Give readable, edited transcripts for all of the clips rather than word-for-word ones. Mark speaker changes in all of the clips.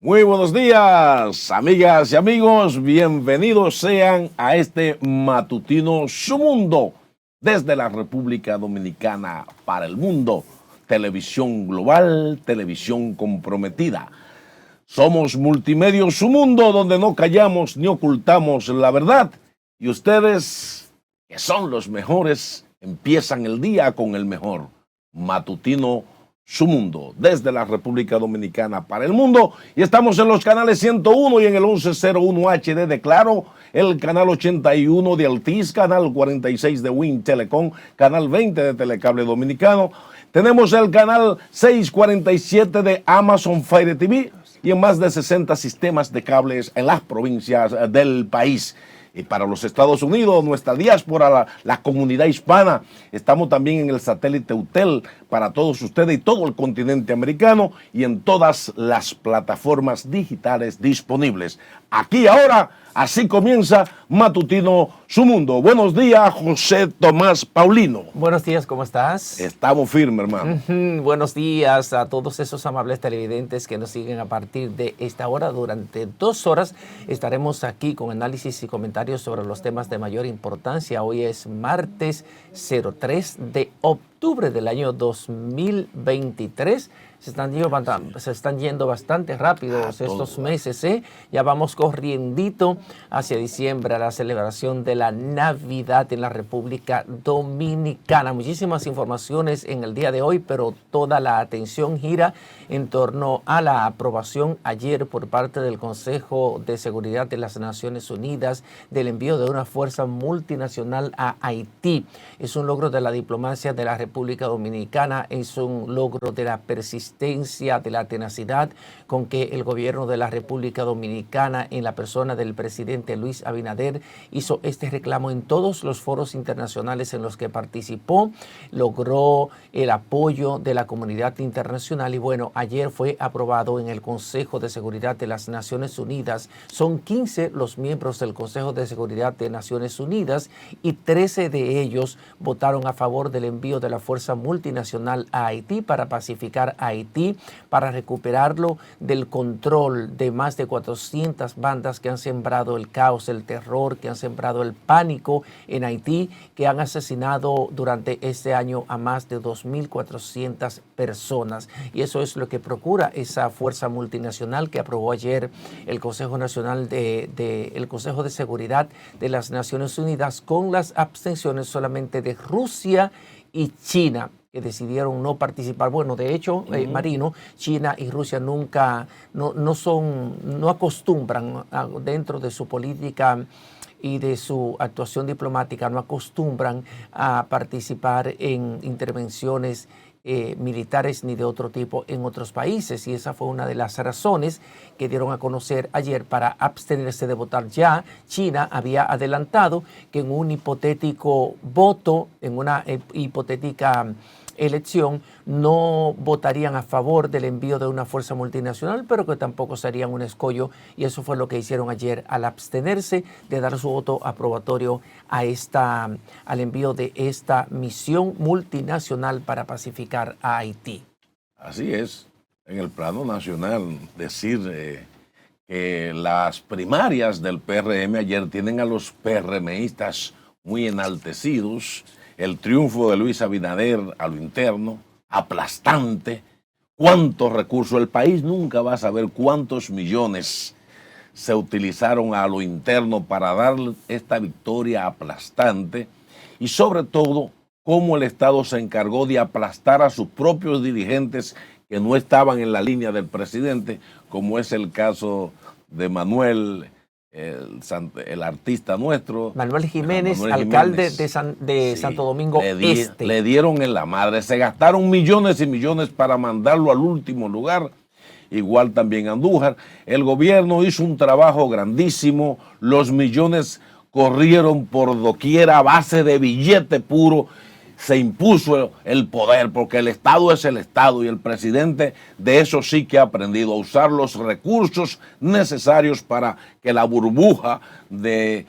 Speaker 1: Muy buenos días, amigas y amigos. Bienvenidos sean a este matutino Su Mundo desde la República Dominicana para el mundo. Televisión global, televisión comprometida. Somos Multimedios Su Mundo, donde no callamos ni ocultamos la verdad. Y ustedes, que son los mejores, empiezan el día con el mejor matutino Su Mundo, desde la República Dominicana para el mundo. Y estamos en los canales 101 y en el 1101 HD de Claro, el canal 81 de Altiz, canal 46 de Win Telecom, canal 20 de Telecable Dominicano. Tenemos el canal 647 de Amazon Fire TV y en más de 60 sistemas de cables en las provincias del país. Y para los Estados Unidos, nuestra diáspora, la comunidad hispana, estamos también en el satélite UTEL para todos ustedes y todo el continente americano y en todas las plataformas digitales disponibles. Aquí ahora, así comienza Matutino Su Mundo. Buenos días, José Tomás Paulino.
Speaker 2: Buenos días, ¿cómo estás?
Speaker 1: Estamos firmes, hermano.
Speaker 2: Buenos días a todos esos amables televidentes que nos siguen a partir de esta hora. Durante 2 horas estaremos aquí con análisis y comentarios sobre los temas de mayor importancia. Hoy es martes 03 de octubre del año 2023. Se están yendo bastante rápidos estos meses, ¿eh? Ya vamos corriendito hacia diciembre, a la celebración de la Navidad en la República Dominicana. Muchísimas informaciones en el día de hoy, pero toda la atención gira en torno a la aprobación ayer por parte del Consejo de Seguridad de las Naciones Unidas del envío de una fuerza multinacional a Haití. Es un logro de la diplomacia de la República Dominicana, es un logro de la persistencia, de la tenacidad con que el gobierno de la República Dominicana, en la persona del presidente Luis Abinader, hizo este reclamo en todos los foros internacionales en los que participó, logró el apoyo de la comunidad internacional y bueno, ayer fue aprobado en el Consejo de Seguridad de las Naciones Unidas. Son 15 los miembros del Consejo de Seguridad de Naciones Unidas y 13 de ellos votaron a favor del envío de la fuerza multinacional a Haití para pacificar a Haití, para recuperarlo del control de más de 400 bandas que han sembrado el caos, el terror, que han sembrado el pánico en Haití, que han asesinado durante este año a más de 2.400 personas. Y eso es lo que procura esa fuerza multinacional que aprobó ayer el Consejo Nacional el Consejo de Seguridad de las Naciones Unidas, con las abstenciones solamente de Rusia y China, que decidieron no participar. Bueno, de hecho, Marino, China y Rusia no acostumbran dentro de su política y de su actuación diplomática, no acostumbran a participar en intervenciones militares ni de otro tipo en otros países, y esa fue una de las razones que dieron a conocer ayer para abstenerse de votar. Ya China había adelantado que en un hipotético voto, en una hipotética elección, no votarían a favor del envío de una fuerza multinacional, pero que tampoco serían un escollo, y eso fue lo que hicieron ayer al abstenerse de dar su voto aprobatorio al envío de esta misión multinacional para pacificar a Haití.
Speaker 1: Así es, en el plano nacional, decir que las primarias del PRM ayer tienen a los PRMistas muy enaltecidos. El triunfo de Luis Abinader a lo interno, aplastante. ¿Cuántos recursos? El país nunca va a saber cuántos millones se utilizaron a lo interno para dar esta victoria aplastante. Y sobre todo, cómo el Estado se encargó de aplastar a sus propios dirigentes que no estaban en la línea del presidente, como es el caso de Manuel, el artista nuestro.
Speaker 2: Manuel Jiménez, alcalde de Santo Domingo Este.
Speaker 1: Le dieron en la madre, se gastaron millones y millones para mandarlo al último lugar. Igual también Andújar. El gobierno hizo un trabajo grandísimo, los millones corrieron por doquiera a base de billete puro. Se impuso el poder, porque el Estado es el Estado y el presidente de eso sí que ha aprendido a usar los recursos necesarios para que la burbuja del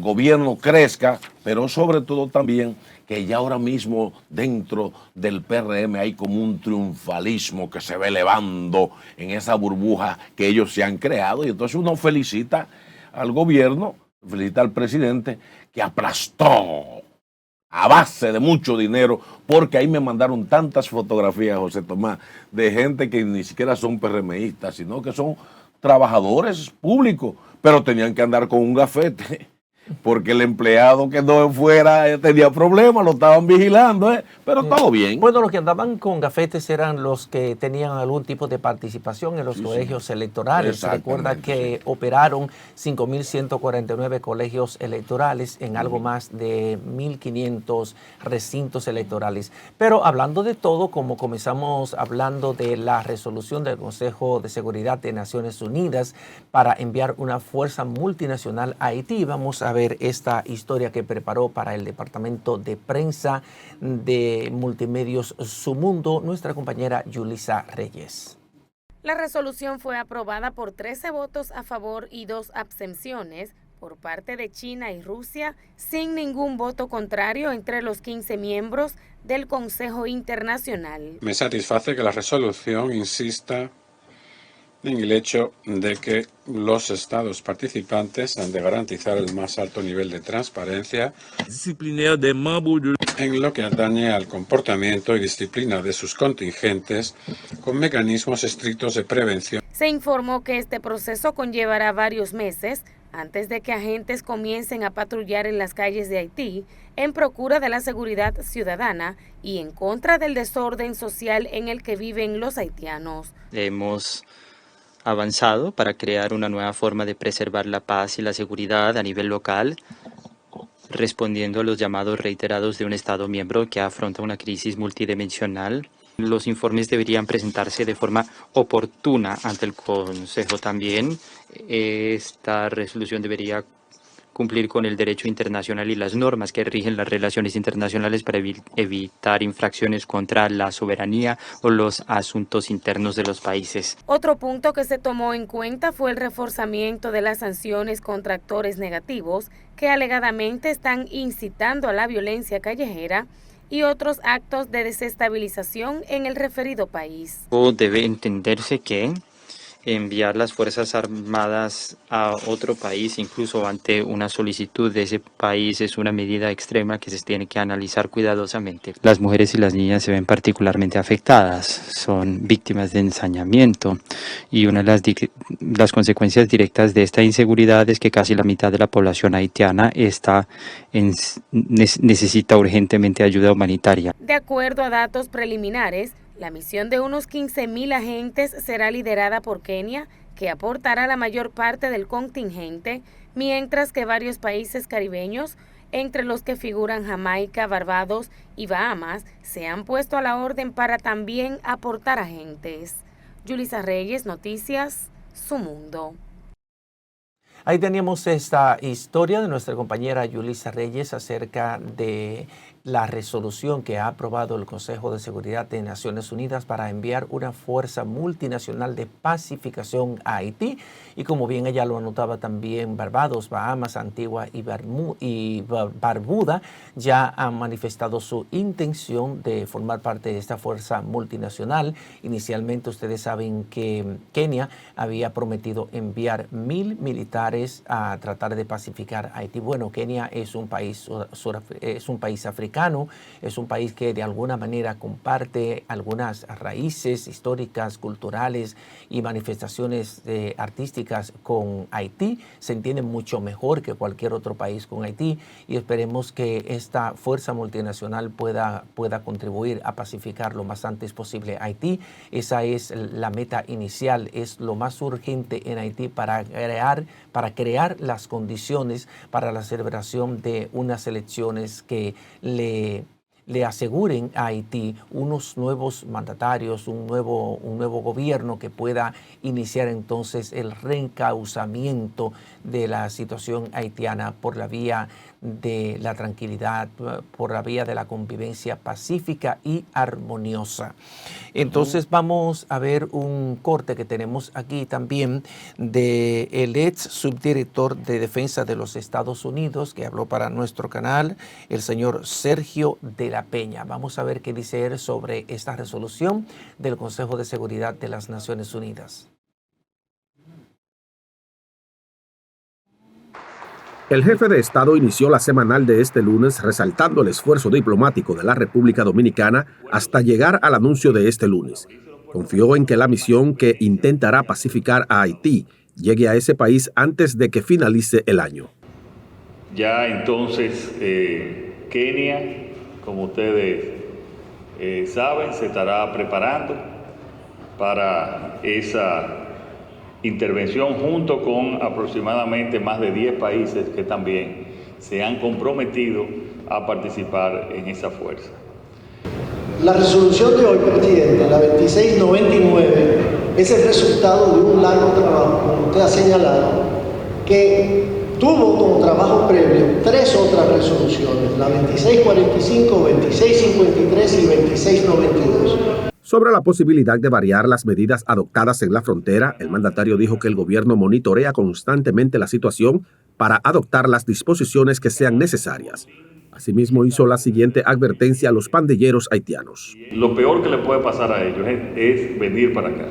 Speaker 1: gobierno crezca, pero sobre todo también que ya ahora mismo dentro del PRM hay como un triunfalismo que se ve elevando en esa burbuja que ellos se han creado, y entonces uno felicita al gobierno, felicita al presidente que aplastó a base de mucho dinero, porque ahí me mandaron tantas fotografías, José Tomás, de gente que ni siquiera son PRMistas, sino que son trabajadores públicos, pero tenían que andar con un gafete, porque el empleado que no fuera tenía problemas, lo estaban vigilando, pero todo bien.
Speaker 2: Bueno, los que andaban con gafetes eran los que tenían algún tipo de participación en los colegios electorales. Se recuerda que operaron 5.149 colegios electorales en algo más de 1.500 recintos electorales. Pero hablando de todo, como comenzamos hablando de la resolución del Consejo de Seguridad de Naciones Unidas para enviar una fuerza multinacional a Haití, vamos a ver esta historia que preparó para el Departamento de Prensa de Multimedios Su Mundo nuestra compañera Yulisa Reyes.
Speaker 3: La resolución fue aprobada por 13 votos a favor y 2 abstenciones por parte de China y Rusia, sin ningún voto contrario entre los 15 miembros del Consejo Internacional.
Speaker 4: Me satisface que la resolución insista en el hecho de que los estados participantes han de garantizar el más alto nivel de transparencia en lo que atañe al comportamiento y disciplina de sus contingentes, con mecanismos estrictos de prevención.
Speaker 3: Se informó que este proceso conllevará varios meses antes de que agentes comiencen a patrullar en las calles de Haití en procura de la seguridad ciudadana y en contra del desorden social en el que viven los haitianos.
Speaker 5: Hemos avanzado para crear una nueva forma de preservar la paz y la seguridad a nivel local, respondiendo a los llamados reiterados de un Estado miembro que afronta una crisis multidimensional. Los informes deberían presentarse de forma oportuna ante el Consejo también. Esta resolución debería cumplir con el derecho internacional y las normas que rigen las relaciones internacionales para evitar infracciones contra la soberanía o los asuntos internos de los países.
Speaker 3: Otro punto que se tomó en cuenta fue el reforzamiento de las sanciones contra actores negativos que alegadamente están incitando a la violencia callejera y otros actos de desestabilización en el referido país.
Speaker 5: Debe entenderse que enviar las Fuerzas Armadas a otro país, incluso ante una solicitud de ese país, es una medida extrema que se tiene que analizar cuidadosamente. Las mujeres y las niñas se ven particularmente afectadas, son víctimas de ensañamiento, y una de las consecuencias directas de esta inseguridad es que casi la mitad de la población haitiana necesita urgentemente ayuda humanitaria.
Speaker 3: De acuerdo a datos preliminares, la misión de unos 15.000 agentes será liderada por Kenia, que aportará la mayor parte del contingente, mientras que varios países caribeños, entre los que figuran Jamaica, Barbados y Bahamas, se han puesto a la orden para también aportar agentes. Yulisa Reyes, Noticias, Su Mundo.
Speaker 2: Ahí teníamos esta historia de nuestra compañera Yulisa Reyes acerca de la resolución que ha aprobado el Consejo de Seguridad de Naciones Unidas para enviar una fuerza multinacional de pacificación a Haití. Y como bien ella lo anotaba también, Barbados, Bahamas, Antigua y Barbuda ya han manifestado su intención de formar parte de esta fuerza multinacional. Inicialmente ustedes saben que Kenia había prometido enviar 1.000 militares a tratar de pacificar a Haití. Bueno, Kenia es un país africano, es un país que de alguna manera comparte algunas raíces históricas, culturales y manifestaciones artísticas con Haití. Se entiende mucho mejor que cualquier otro país con Haití, y esperemos que esta fuerza multinacional pueda contribuir a pacificar lo más antes posible a Haití. Esa es la meta inicial, es lo más urgente en Haití para crear las condiciones para la celebración de unas elecciones que le le aseguren a Haití unos nuevos mandatarios, un nuevo gobierno que pueda iniciar entonces el reencauzamiento de la situación haitiana por la vía de la tranquilidad, por la vía de la convivencia pacífica y armoniosa. Entonces vamos a ver un corte que tenemos aquí también del ex subdirector de Defensa de los Estados Unidos que habló para nuestro canal, el señor Sergio de la Peña. Vamos a ver qué dice él sobre esta resolución del Consejo de Seguridad de las Naciones Unidas.
Speaker 6: El jefe de Estado inició la semanal de este lunes resaltando el esfuerzo diplomático de la República Dominicana hasta llegar al anuncio de este lunes. Confió en que la misión que intentará pacificar a Haití llegue a ese país antes de que finalice el año.
Speaker 7: Ya entonces Kenia, como ustedes saben, se estará preparando para esa intervención junto con aproximadamente más de 10 países que también se han comprometido a participar en esa fuerza.
Speaker 8: La resolución de hoy, presidente, la 2699, es el resultado de un largo trabajo, como usted ha señalado, que tuvo como trabajo previo 3 otras resoluciones, la 2645, 2653 y 2692.
Speaker 6: Sobre la posibilidad de variar las medidas adoptadas en la frontera, el mandatario dijo que el gobierno monitorea constantemente la situación para adoptar las disposiciones que sean necesarias. Asimismo, hizo la siguiente advertencia a los pandilleros haitianos.
Speaker 7: Lo peor que le puede pasar a ellos es venir para acá.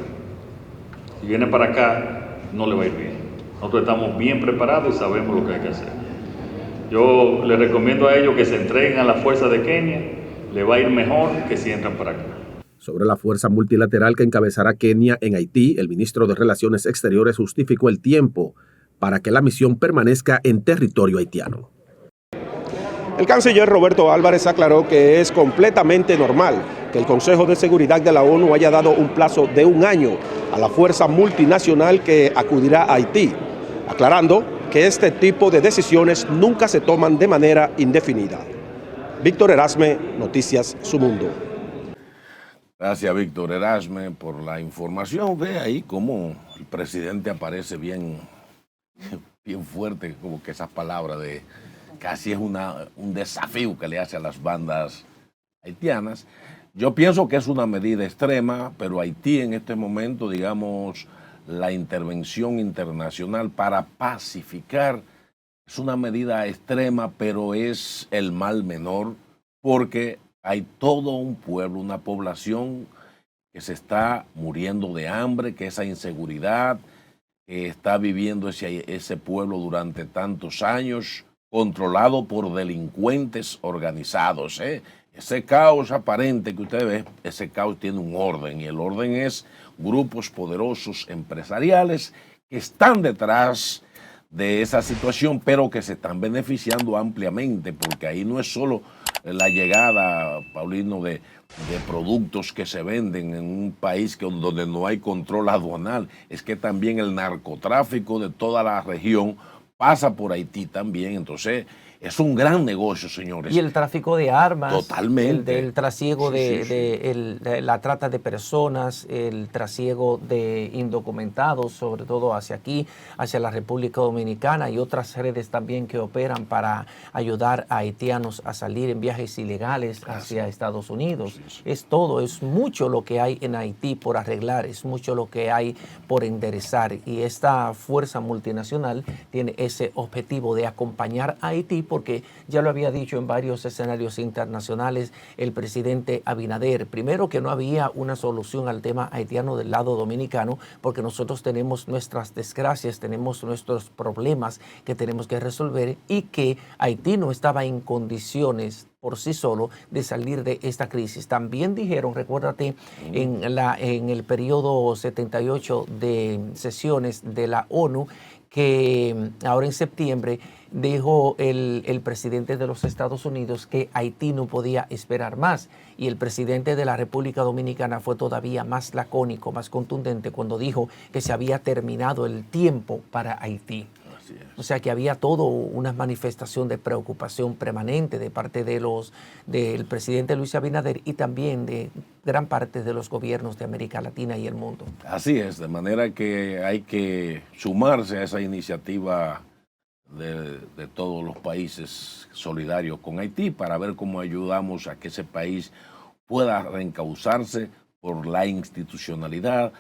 Speaker 7: Si vienen para acá, no le va a ir bien. Nosotros estamos bien preparados y sabemos lo que hay que hacer. Yo les recomiendo a ellos que se entreguen a la fuerza de Kenia, le va a ir mejor que si entran para acá.
Speaker 6: Sobre la fuerza multilateral que encabezará Kenia en Haití, el ministro de Relaciones Exteriores justificó el tiempo para que la misión permanezca en territorio haitiano. El canciller Roberto Álvarez aclaró que es completamente normal que el Consejo de Seguridad de la ONU haya dado un plazo de 1 año a la fuerza multinacional que acudirá a Haití, aclarando que este tipo de decisiones nunca se toman de manera indefinida. Víctor Erasme, Noticias Su Mundo.
Speaker 1: Gracias, Víctor Erasme, por la información. Ve ahí cómo el presidente aparece bien fuerte, como que esas palabras de casi es un desafío que le hace a las bandas haitianas. Yo pienso que es una medida extrema, pero Haití en este momento, digamos, la intervención internacional para pacificar es una medida extrema, pero es el mal menor, porque hay todo un pueblo, una población que se está muriendo de hambre, que esa inseguridad que está viviendo ese pueblo durante tantos años, controlado por delincuentes organizados. Ese caos aparente que usted ve, ese caos tiene un orden, y el orden es grupos poderosos empresariales que están detrás de esa situación, pero que se están beneficiando ampliamente, porque ahí no es solo la llegada, Paulino, de productos que se venden en un país donde no hay control aduanal, es que también el narcotráfico de toda la región pasa por Haití también. Entonces es un gran negocio, señores.
Speaker 2: Y el tráfico de armas.
Speaker 1: Totalmente.
Speaker 2: El trasiego de la trata de personas, el trasiego de indocumentados, sobre todo hacia aquí, hacia la República Dominicana, y otras redes también que operan para ayudar a haitianos a salir en viajes ilegales hacia Estados Unidos. Es todo, es mucho lo que hay en Haití por arreglar, es mucho lo que hay por enderezar, y esta fuerza multinacional tiene ese objetivo de acompañar a Haití, porque ya lo había dicho en varios escenarios internacionales el presidente Abinader, primero, que no había una solución al tema haitiano del lado dominicano, porque nosotros tenemos nuestras desgracias, tenemos nuestros problemas que tenemos que resolver, y que Haití no estaba en condiciones por sí solo de salir de esta crisis. También dijeron, recuérdate, en el periodo 78 de sesiones de la ONU, que ahora en septiembre dijo el presidente de los Estados Unidos que Haití no podía esperar más, y el presidente de la República Dominicana fue todavía más lacónico, más contundente, cuando dijo que se había terminado el tiempo para Haití.
Speaker 1: Así es.
Speaker 2: O sea que había todo una manifestación de preocupación permanente de parte del presidente Luis Abinader y también de gran parte de los gobiernos de América Latina y el mundo.
Speaker 1: Así es, de manera que hay que sumarse a esa iniciativa de todos los países solidarios con Haití para ver cómo ayudamos a que ese país pueda reencauzarse por la institucionalidad,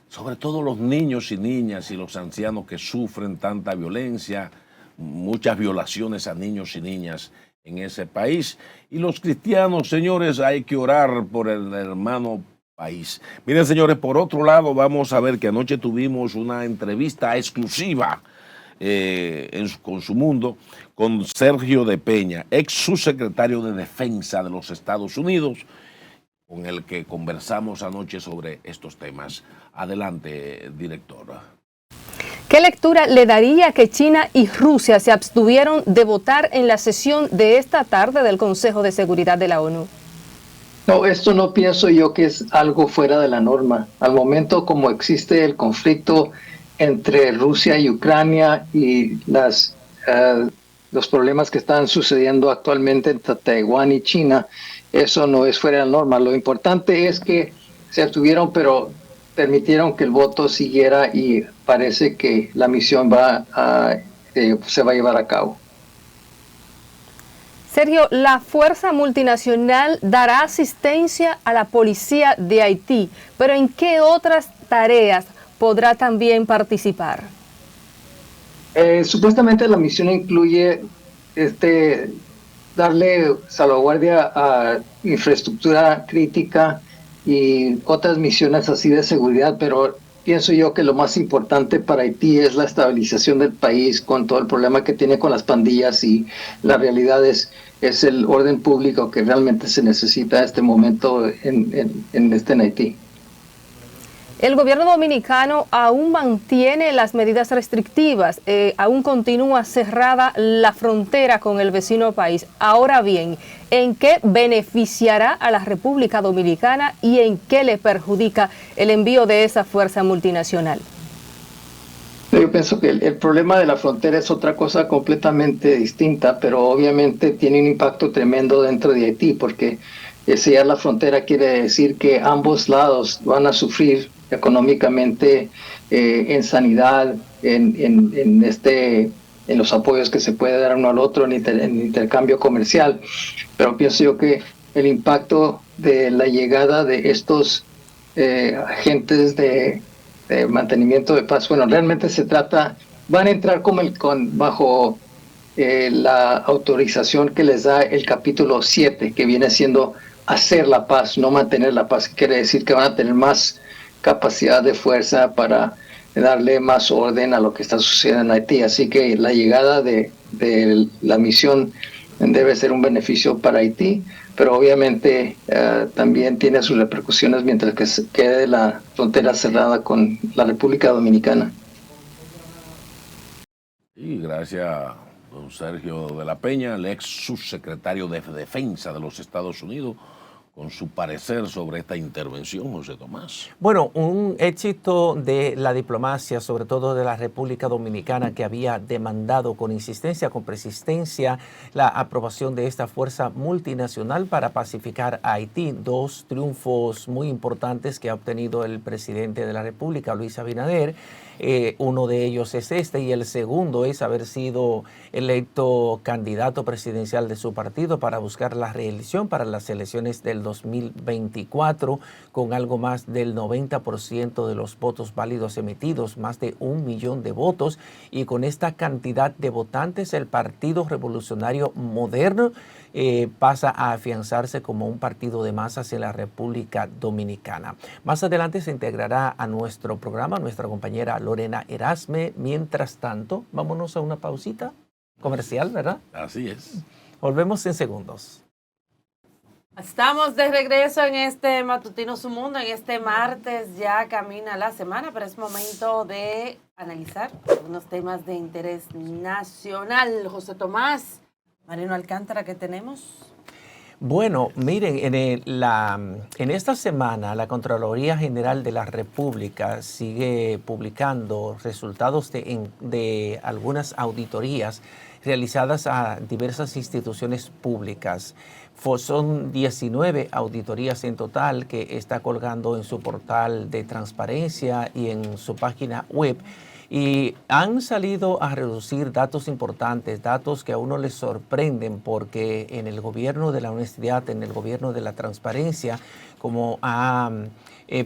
Speaker 1: sobre todo los niños y niñas y los ancianos que sufren tanta violencia, muchas violaciones a niños y niñas en ese país. Y los cristianos, señores, hay que orar por el hermano país. Miren, señores, por otro lado, vamos a ver que anoche tuvimos una entrevista exclusiva con Su Mundo, con Sergio de Peña, ex subsecretario de Defensa de los Estados Unidos, con el que conversamos anoche sobre estos temas. Adelante, directora.
Speaker 9: ¿Qué lectura le daría que China y Rusia se abstuvieron de votar en la sesión de esta tarde del Consejo de Seguridad de la ONU?
Speaker 10: No, esto no pienso yo que es algo fuera de la norma. Al momento como existe el conflicto entre Rusia y Ucrania y los problemas que están sucediendo actualmente entre Taiwán y China, eso no es fuera de la norma. Lo importante es que se abstuvieron, pero permitieron que el voto siguiera y parece que la misión se va a llevar a cabo.
Speaker 9: Sergio, la fuerza multinacional dará asistencia a la policía de Haití, pero ¿en qué otras tareas podrá también participar?
Speaker 10: Supuestamente la misión incluye darle salvaguardia a infraestructura crítica y otras misiones así de seguridad, pero pienso yo que lo más importante para Haití es la estabilización del país con todo el problema que tiene con las pandillas, y la realidad es el orden público que realmente se necesita en este momento en Haití.
Speaker 9: El gobierno dominicano aún mantiene las medidas restrictivas, aún continúa cerrada la frontera con el vecino país. Ahora bien, ¿en qué beneficiará a la República Dominicana y en qué le perjudica el envío de esa fuerza multinacional?
Speaker 10: Yo pienso que el problema de la frontera es otra cosa completamente distinta, pero obviamente tiene un impacto tremendo dentro de Haití, porque sellar la frontera quiere decir que ambos lados van a sufrir económicamente, en sanidad, en los apoyos que se puede dar uno al otro, en intercambio comercial. Pero pienso yo que el impacto de la llegada de estos agentes de mantenimiento de paz, bueno, realmente van a entrar bajo la autorización que les da el capítulo 7, que viene siendo hacer la paz, no mantener la paz. Quiere decir que van a tener más capacidad de fuerza para darle más orden a lo que está sucediendo en Haití. Así que la llegada de la misión debe ser un beneficio para Haití, pero obviamente también tiene sus repercusiones mientras que se quede la frontera cerrada con la República Dominicana.
Speaker 1: Y gracias a don Sergio de la Peña, el ex subsecretario de Defensa de los Estados Unidos, con su parecer sobre esta intervención, José Tomás.
Speaker 2: Bueno, un éxito de la diplomacia, sobre todo de la República Dominicana, que había demandado con insistencia, con persistencia, la aprobación de esta fuerza multinacional para pacificar a Haití. Dos triunfos muy importantes que ha obtenido el presidente de la República, Luis Abinader. Uno de ellos es este, y el segundo es haber sido electo candidato presidencial de su partido para buscar la reelección para las elecciones del 2024, con algo más del 90% de los votos válidos emitidos, más de 1 millón de votos, y con esta cantidad de votantes el Partido Revolucionario Moderno pasa a afianzarse como un partido de masas en la República Dominicana. Más adelante se integrará a nuestro programa nuestra compañera Lorena Erasme. Mientras tanto, vámonos a una pausita comercial, ¿verdad?
Speaker 1: Así es.
Speaker 2: Volvemos en segundos.
Speaker 11: Estamos de regreso en este Matutino Su Mundo. En este martes ya camina la semana, pero es momento de analizar algunos temas de interés nacional. José Tomás, Marino Alcántara, ¿qué tenemos?
Speaker 2: Bueno, miren, en esta semana la Contraloría General de la República sigue publicando resultados de algunas auditorías realizadas a diversas instituciones públicas. Son 19 auditorías en total que está colgando en su portal de transparencia y en su página web. Y han salido a reducir datos importantes, datos que a uno les sorprenden, porque en el gobierno de la honestidad, en el gobierno de la transparencia, como ha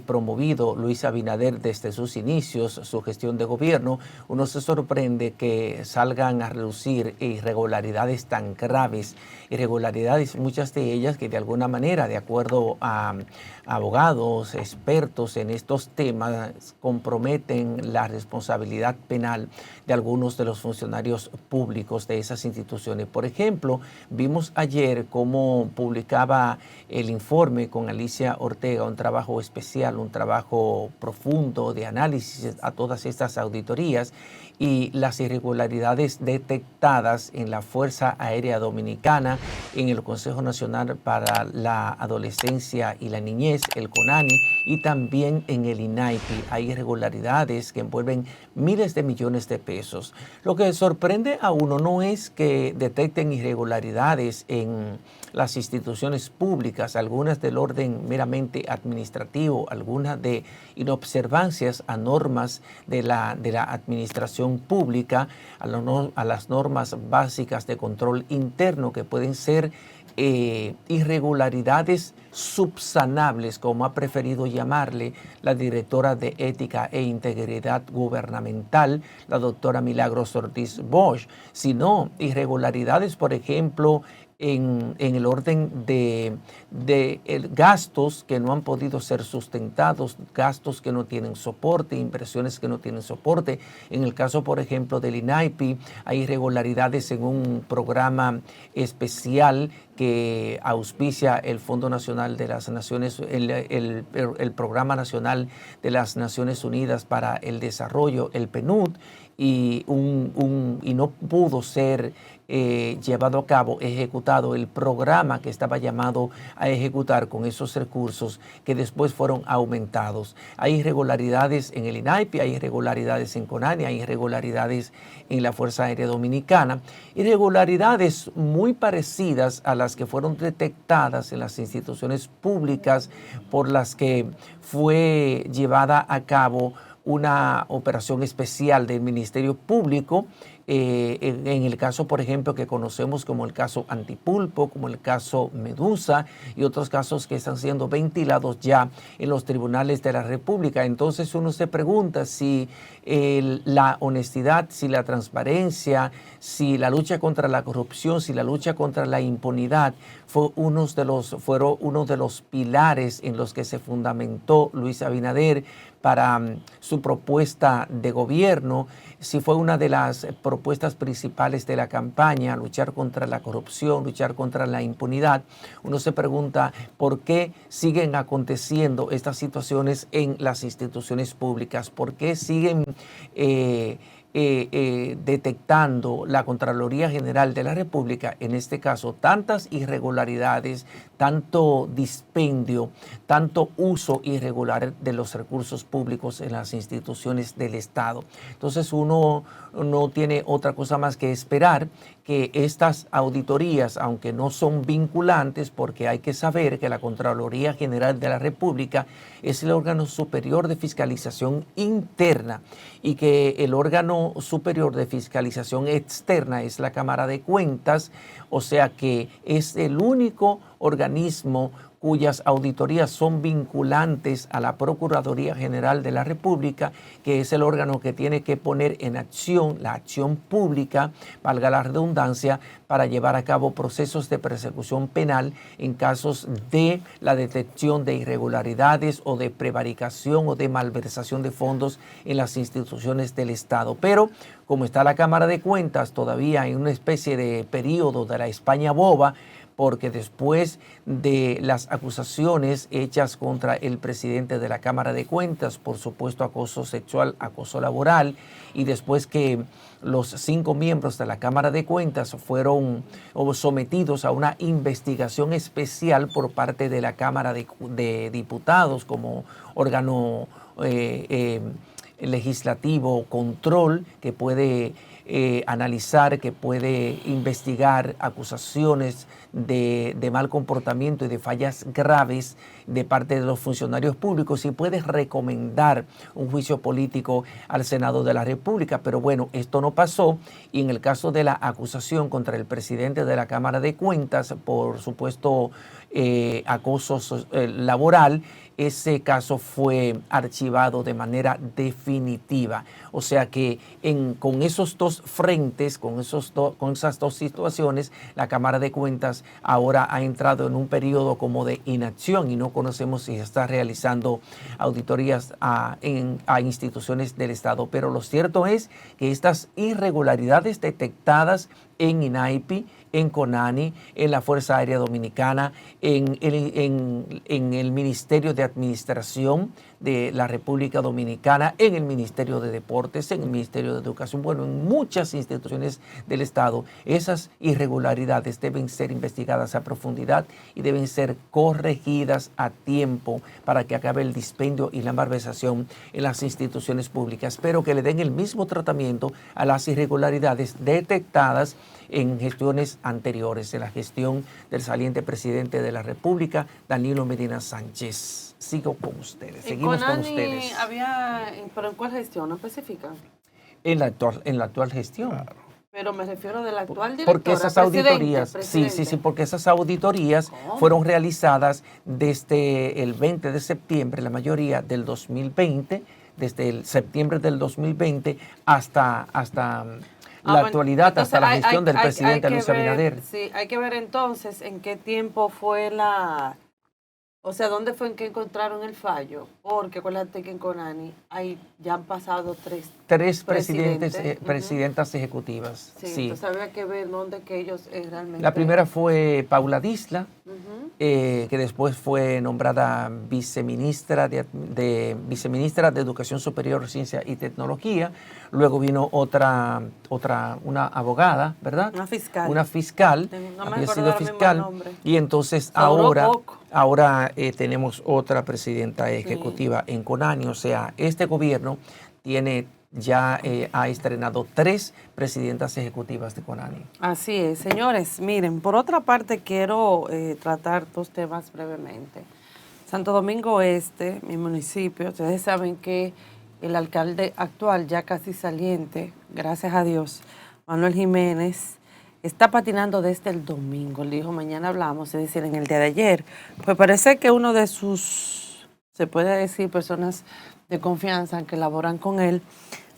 Speaker 2: promovido Luis Abinader desde sus inicios, su gestión de gobierno, uno se sorprende que salgan a reducir irregularidades tan graves, irregularidades, muchas de ellas que de alguna manera, de acuerdo a abogados, expertos en estos temas, comprometen la responsabilidad penal de algunos de los funcionarios públicos de esas instituciones. Por ejemplo, vimos ayer cómo publicaba el informe con Alicia Ortega, un trabajo especial, un trabajo profundo de análisis a todas estas auditorías y las irregularidades detectadas en la Fuerza Aérea Dominicana, en el Consejo Nacional para la Adolescencia y la Niñez, el CONANI, y también en el INAIPI. Hay irregularidades que envuelven miles de millones de pesos. Lo que sorprende a uno no es que detecten irregularidades en las instituciones públicas, algunas del orden meramente administrativo, algunas de inobservancias a normas de la administración pública, a las normas básicas de control interno, que pueden ser irregularidades subsanables, como ha preferido llamarle la directora de Ética e Integridad Gubernamental, la doctora Milagros Ortiz Bosch, sino irregularidades, por ejemplo, en el orden de gastos que no han podido ser sustentados, gastos que no tienen soporte, inversiones que no tienen soporte. En el caso, por ejemplo, del INAIPI, hay irregularidades en un programa especial que auspicia el Fondo Nacional de las Naciones, el Programa Nacional de las Naciones Unidas para el Desarrollo, el PNUD, y no pudo ser llevado a cabo, ejecutado el programa que estaba llamado a ejecutar con esos recursos que después fueron aumentados. Hay irregularidades en el INAIPI, hay irregularidades en CONANI, hay irregularidades en la Fuerza Aérea Dominicana, irregularidades muy parecidas a las que fueron detectadas en las instituciones públicas por las que fue llevada a cabo una operación especial del Ministerio Público, en el caso, por ejemplo, que conocemos como el caso Antipulpo, como el caso Medusa y otros casos que están siendo ventilados ya en los tribunales de la República. Entonces uno se pregunta si la honestidad, si la transparencia, si la lucha contra la corrupción, si la lucha contra la impunidad fueron uno de los pilares en los que se fundamentó Luis Abinader para su propuesta de gobierno, si fue una de las propuestas principales de la campaña, luchar contra la corrupción, luchar contra la impunidad. Uno se pregunta por qué siguen aconteciendo estas situaciones en las instituciones públicas, por qué siguen detectando la Contraloría General de la República, en este caso, tantas irregularidades, tanto dispendio, tanto uso irregular de los recursos públicos en las instituciones del Estado. Entonces uno no tiene otra cosa más que esperar que estas auditorías, aunque no son vinculantes, porque hay que saber que la Contraloría General de la República es el órgano superior de fiscalización interna y que el órgano superior de fiscalización externa es la Cámara de Cuentas, o sea que es el único organismo cuyas auditorías son vinculantes a la Procuraduría General de la República, que es el órgano que tiene que poner en acción la acción pública, valga la redundancia, para llevar a cabo procesos de persecución penal en casos de la detección de irregularidades o de prevaricación o de malversación de fondos en las instituciones del Estado. Pero como está la Cámara de Cuentas todavía en una especie de periodo de la España boba, porque después de las acusaciones hechas contra el presidente de la Cámara de Cuentas por supuesto acoso sexual, acoso laboral, y después que los 5 miembros de la Cámara de Cuentas fueron sometidos a una investigación especial por parte de la Cámara de Diputados como órgano legislativo control que puede analizar, que puede investigar acusaciones de mal comportamiento y de fallas graves de parte de los funcionarios públicos y puede recomendar un juicio político al Senado de la República. Pero bueno, esto no pasó, y en el caso de la acusación contra el presidente de la Cámara de Cuentas por supuesto acoso laboral, ese caso fue archivado de manera definitiva. O sea que con esos dos frentes, con esas dos situaciones, la Cámara de Cuentas ahora ha entrado en un periodo como de inacción y no conocemos si está realizando auditorías a instituciones del Estado. Pero lo cierto es que estas irregularidades detectadas en INAIPI, en CONANI, en la Fuerza Aérea Dominicana, en el Ministerio de Administración de la República Dominicana, en el Ministerio de Deportes, en el Ministerio de Educación, bueno, en muchas instituciones del Estado, esas irregularidades deben ser investigadas a profundidad y deben ser corregidas a tiempo para que acabe el dispendio y la malversación en las instituciones públicas, pero que le den el mismo tratamiento a las irregularidades detectadas en gestiones anteriores, en la gestión del saliente presidente de la República, Danilo Medina Sánchez. Sigo con ustedes, seguimos con ustedes.
Speaker 11: ¿Pero en cuál gestión? ¿No especifican?
Speaker 2: En la actual gestión. Claro.
Speaker 11: Pero me refiero del actual director.
Speaker 2: Porque esas auditorías, sí, porque esas auditorías fueron realizadas desde el 20 de septiembre, la mayoría del 2020, desde el septiembre del 2020 hasta la actualidad,
Speaker 11: entonces
Speaker 2: hasta la gestión del presidente Luis Abinader.
Speaker 11: Sí, hay que ver entonces en qué tiempo fue o sea, ¿dónde fue en que encontraron el fallo? Porque acuérdate que en CONANI ya han pasado tres
Speaker 2: presidentas ejecutivas.
Speaker 11: Sí, entonces había que ver dónde que ellos realmente...
Speaker 2: La primera fue Paula Disla, que después fue nombrada viceministra de Educación Superior, Ciencia y Tecnología. Luego vino una abogada, ¿verdad? Una fiscal. Había sido fiscal. Y entonces ahora tenemos otra presidenta ejecutiva en CONANI. O sea, este gobierno ha estrenado 3 presidentas ejecutivas de CONANI.
Speaker 11: Así es, señores. Miren, por otra parte quiero tratar 2 temas brevemente. Santo Domingo Este, mi municipio, ustedes saben que el alcalde actual, ya casi saliente, gracias a Dios, Manuel Jiménez, está patinando desde el domingo. Le dijo, mañana hablamos, es decir, en el día de ayer. Pues parece que uno de sus, se puede decir, personas de confianza que laboran con él,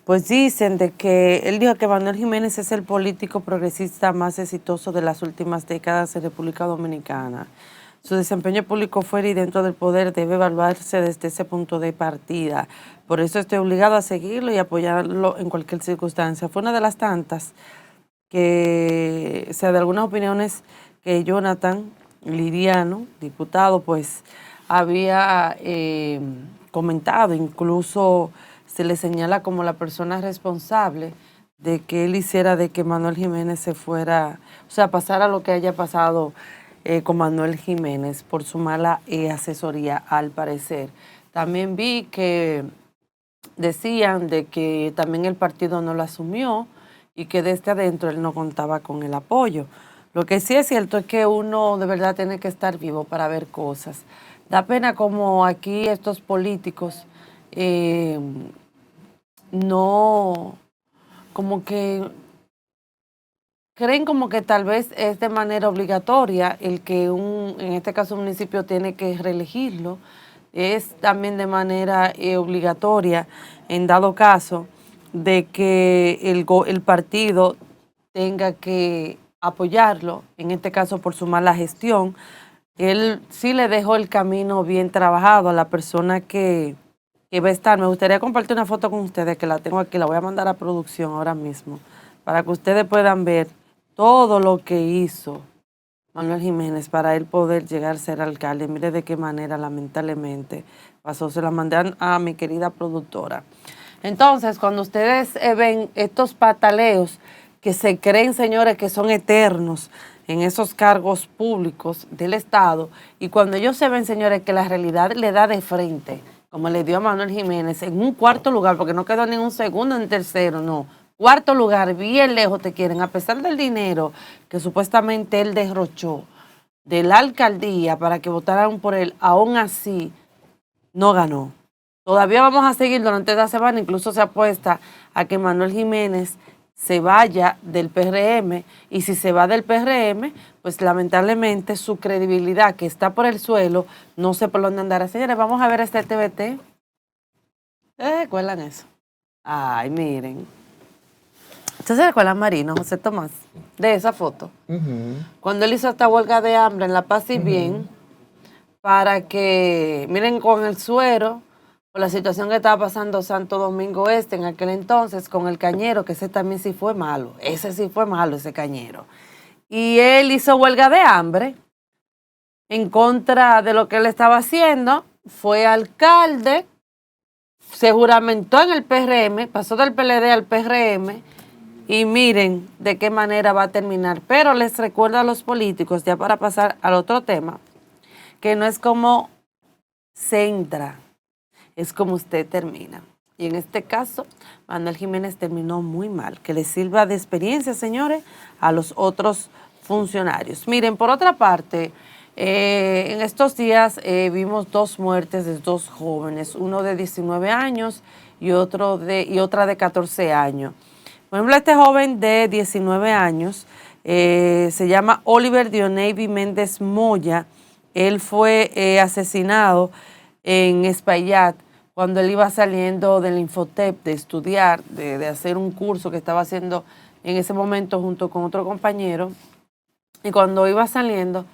Speaker 11: pues dicen de que él dijo que Manuel Jiménez es el político progresista más exitoso de las últimas décadas en República Dominicana. Su desempeño público fuera y dentro del poder debe evaluarse desde ese punto de partida. Por eso estoy obligado a seguirlo y apoyarlo en cualquier circunstancia. Fue una de las tantas que, o sea, de algunas opiniones que Jonathan Liriano, diputado, pues había comentado. Incluso se le señala como la persona responsable de que él hiciera de que Manuel Jiménez se fuera, o sea, pasara lo que haya pasado con Manuel Jiménez por su mala asesoría, al parecer. También vi que decían de que también el partido no lo asumió y que desde adentro él no contaba con el apoyo. Lo que sí es cierto es que uno de verdad tiene que estar vivo para ver cosas. Da pena como aquí estos políticos no, como que creen como que tal vez es de manera obligatoria el que en este caso un municipio tiene que reelegirlo. Es también de manera obligatoria, en dado caso, de que el partido tenga que apoyarlo, en este caso por su mala gestión. Él sí le dejó el camino bien trabajado a la persona que va a estar. Me gustaría compartir una foto con ustedes, que la tengo aquí, la voy a mandar a producción ahora mismo, para que ustedes puedan ver todo lo que hizo Manuel Jiménez para él poder llegar a ser alcalde. Mire de qué manera, lamentablemente, pasó. Se la mandé a mi querida productora. Entonces, cuando ustedes ven estos pataleos que se creen, señores, que son eternos en esos cargos públicos del Estado, y cuando ellos se ven, señores, que la realidad le da de frente, como le dio a Manuel Jiménez, en un cuarto lugar, porque no quedó ni un segundo en tercero, no. Cuarto lugar, bien lejos te quieren, a pesar del dinero que supuestamente él derrochó de la alcaldía para que votaran por él, aún así no ganó. Todavía vamos a seguir durante esta semana, incluso se apuesta a que Manuel Jiménez se vaya del PRM, y si se va del PRM, pues lamentablemente su credibilidad, que está por el suelo, no sé por dónde andará. Señores, vamos a ver este TBT. ¿Recuerdan eso? Ay, miren. ¿Ustedes se recuerdan, Marino, José Tomás, de esa foto? Cuando él hizo esta huelga de hambre en La Paz y Bien, para que, miren, con el suero, por la situación que estaba pasando Santo Domingo Este en aquel entonces, con el cañero, que ese también sí fue malo, ese cañero. Y él hizo huelga de hambre en contra de lo que él estaba haciendo, fue alcalde, se juramentó en el PRM, pasó del PLD al PRM, y miren de qué manera va a terminar. Pero les recuerdo a los políticos, ya para pasar al otro tema, que no es como se entra, es como usted termina. Y en este caso, Manuel Jiménez terminó muy mal. Que les sirva de experiencia, señores, a los otros funcionarios. Miren, por otra parte, en estos días vimos 2 muertes de 2 jóvenes, uno de 19 años y otra de 14 años. Por ejemplo, este joven de 19 años se llama Oliver Dionavy Méndez Moya. Él fue asesinado en Espaillat cuando él iba saliendo del Infotep de estudiar, de hacer un curso que estaba haciendo en ese momento junto con otro compañero. Y cuando iba saliendo,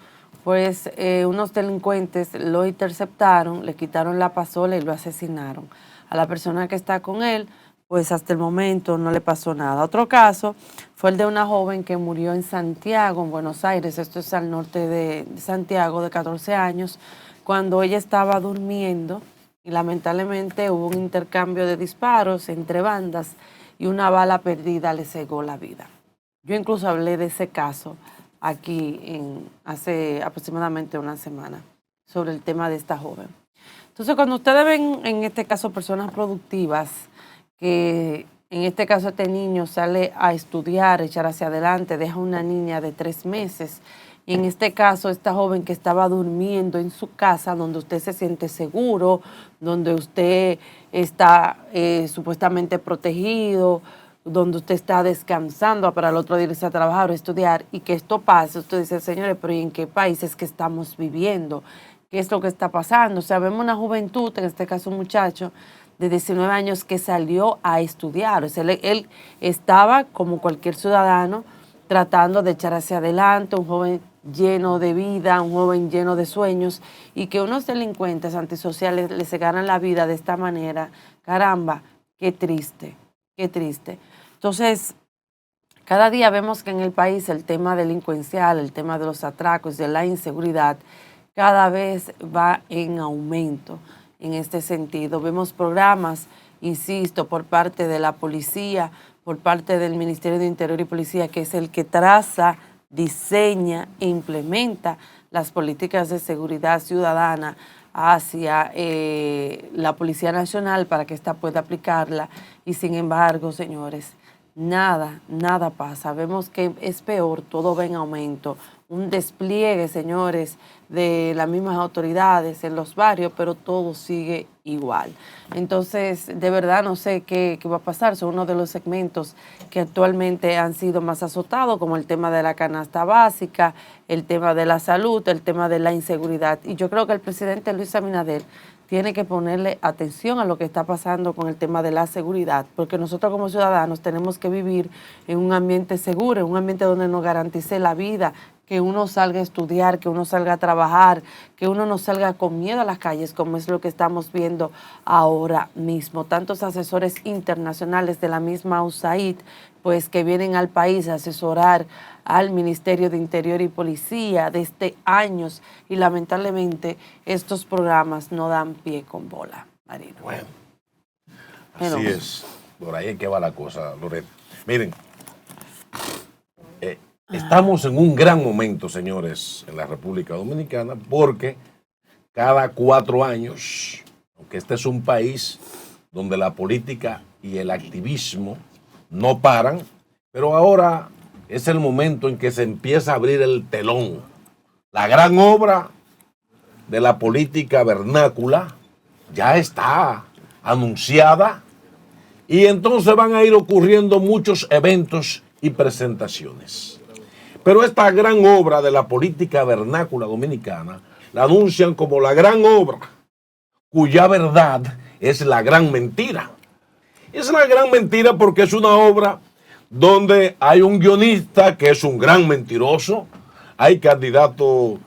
Speaker 11: pues unos delincuentes lo interceptaron, le quitaron la pasola y lo asesinaron. A la persona que está con él, pues hasta el momento no le pasó nada. Otro caso fue el de una joven que murió en Santiago, en Buenos Aires, esto es al norte de Santiago, de 14 años, cuando ella estaba durmiendo y lamentablemente hubo un intercambio de disparos entre bandas y una bala perdida le cegó la vida. Yo incluso hablé de ese caso aquí hace aproximadamente una semana sobre el tema de esta joven. Entonces, cuando ustedes ven en este caso personas productivas, que en este caso este niño sale a estudiar, echar hacia adelante, deja una niña de 3 meses, y en este caso esta joven que estaba durmiendo en su casa, donde usted se siente seguro, donde usted está supuestamente protegido, donde usted está descansando para el otro día irse a trabajar o estudiar, y que esto pase, usted dice, señores, pero ¿y en qué país es que estamos viviendo? ¿Qué es lo que está pasando? O sea, vemos una juventud, en este caso un muchacho de 19 años que salió a estudiar. O sea, él estaba como cualquier ciudadano tratando de echar hacia adelante, un joven lleno de vida, un joven lleno de sueños, y que unos delincuentes antisociales le cegaran la vida de esta manera. Caramba, qué triste, qué triste. Entonces, cada día vemos que en el país el tema delincuencial, el tema de los atracos, de la inseguridad, cada vez va en aumento. En este sentido, vemos programas, insisto, por parte de la policía, por parte del Ministerio de Interior y Policía, que es el que traza, diseña e implementa las políticas de seguridad ciudadana hacia la Policía Nacional para que ésta pueda aplicarla. Y sin embargo, señores, nada pasa. Vemos que es peor, todo va en aumento. Un despliegue, señores, de las mismas autoridades en los barrios, pero todo sigue igual. Entonces, de verdad no sé qué va a pasar. Son uno de los segmentos que actualmente han sido más azotados, como el tema de la canasta básica, el tema de la salud, el tema de la inseguridad. Y yo creo que el presidente Luis Abinader tiene que ponerle atención a lo que está pasando con el tema de la seguridad, porque nosotros como ciudadanos tenemos que vivir en un ambiente seguro, en un ambiente donde nos garantice la vida, que uno salga a estudiar, que uno salga a trabajar, que uno no salga con miedo a las calles, como es lo que estamos viendo ahora mismo. Tantos asesores internacionales de la misma USAID, pues que vienen al país a asesorar al Ministerio de Interior y Policía desde años, y lamentablemente estos programas no dan pie con bola, Marino.
Speaker 1: Bueno, así es. Por ahí es que va la cosa, Loret. Miren, estamos en un gran momento, señores, en la República Dominicana, porque cada 4 años, aunque este es un país donde la política y el activismo no paran, pero ahora es el momento en que se empieza a abrir el telón. La gran obra de la política vernácula ya está anunciada y entonces van a ir ocurriendo muchos eventos y presentaciones. Pero esta gran obra de la política vernácula dominicana la anuncian como la gran obra, cuya verdad es la gran mentira. Es la gran mentira porque es una obra donde hay un guionista que es un gran mentiroso, hay candidato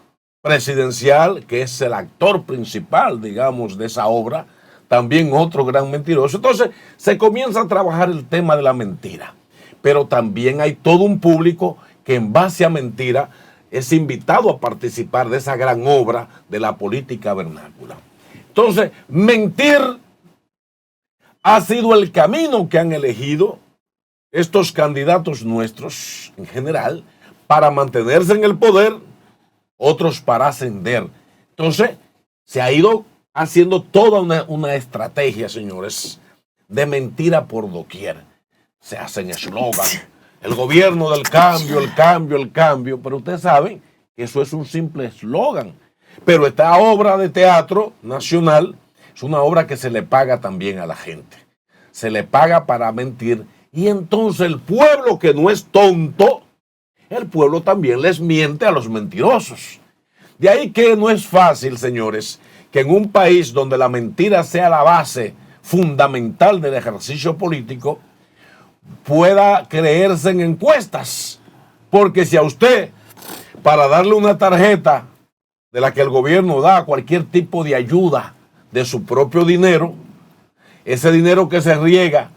Speaker 1: presidencial que es el actor principal, digamos, de esa obra, también otro gran mentiroso. Entonces se comienza a trabajar el tema de la mentira, pero también hay todo un público que en base a mentira es invitado a participar de esa gran obra de la política vernácula. Entonces, mentir ha sido el camino que han elegido estos candidatos nuestros en general para mantenerse en el poder, otros para ascender. Entonces, se ha ido haciendo toda una estrategia, señores, de mentira por doquier. Se hacen eslogan, el gobierno del cambio, el cambio, el cambio, pero ustedes saben que eso es un simple eslogan. Pero esta obra de teatro nacional es una obra que se le paga también a la gente. Se le paga para mentir y entonces el pueblo, que no es tonto, el pueblo también les miente a los mentirosos. De ahí que no es fácil, señores, que en un país donde la mentira sea la base fundamental del ejercicio político, pueda creerse en encuestas. Porque si a usted, para darle una tarjeta de la que el gobierno da cualquier tipo de ayuda de su propio dinero, ese dinero que se riega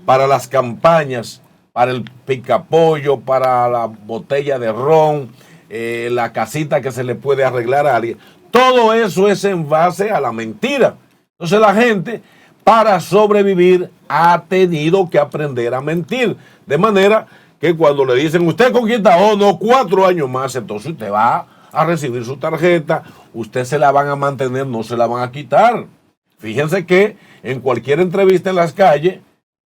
Speaker 1: para las campañas, para el picapollo, para la botella de ron, la casita que se le puede arreglar a alguien, todo eso es en base a la mentira. Entonces la gente, para sobrevivir, ha tenido que aprender a mentir. De manera que cuando le dicen, ¿usted con quién está? Oh, no, 4 años más, entonces usted va a recibir su tarjeta, usted se la van a mantener, no se la van a quitar. Fíjense que en cualquier entrevista en las calles,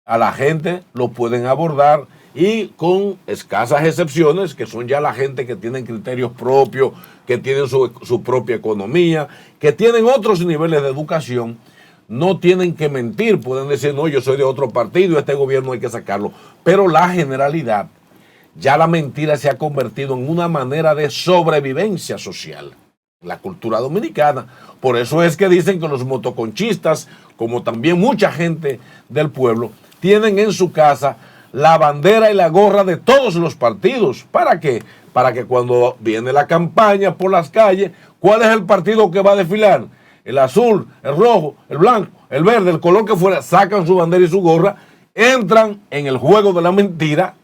Speaker 1: a la gente lo pueden abordar y con escasas excepciones, que son ya la gente que tienen criterios propios, que tienen su propia economía, que tienen otros niveles de educación, no tienen que mentir, pueden decir, no, yo soy de otro partido, este gobierno hay que sacarlo. Pero la generalidad, ya la mentira se ha convertido en una manera de sobrevivencia social en la cultura dominicana. Por eso es que dicen que los motoconchistas, como también mucha gente del pueblo, tienen en su casa la bandera y la gorra de todos los partidos. ¿Para qué? Para que cuando viene la campaña por las calles, ¿cuál es el partido que va a desfilar? El azul, el rojo, el blanco, el verde, el color que fuera, sacan su bandera y su gorra, entran en el juego de la mentira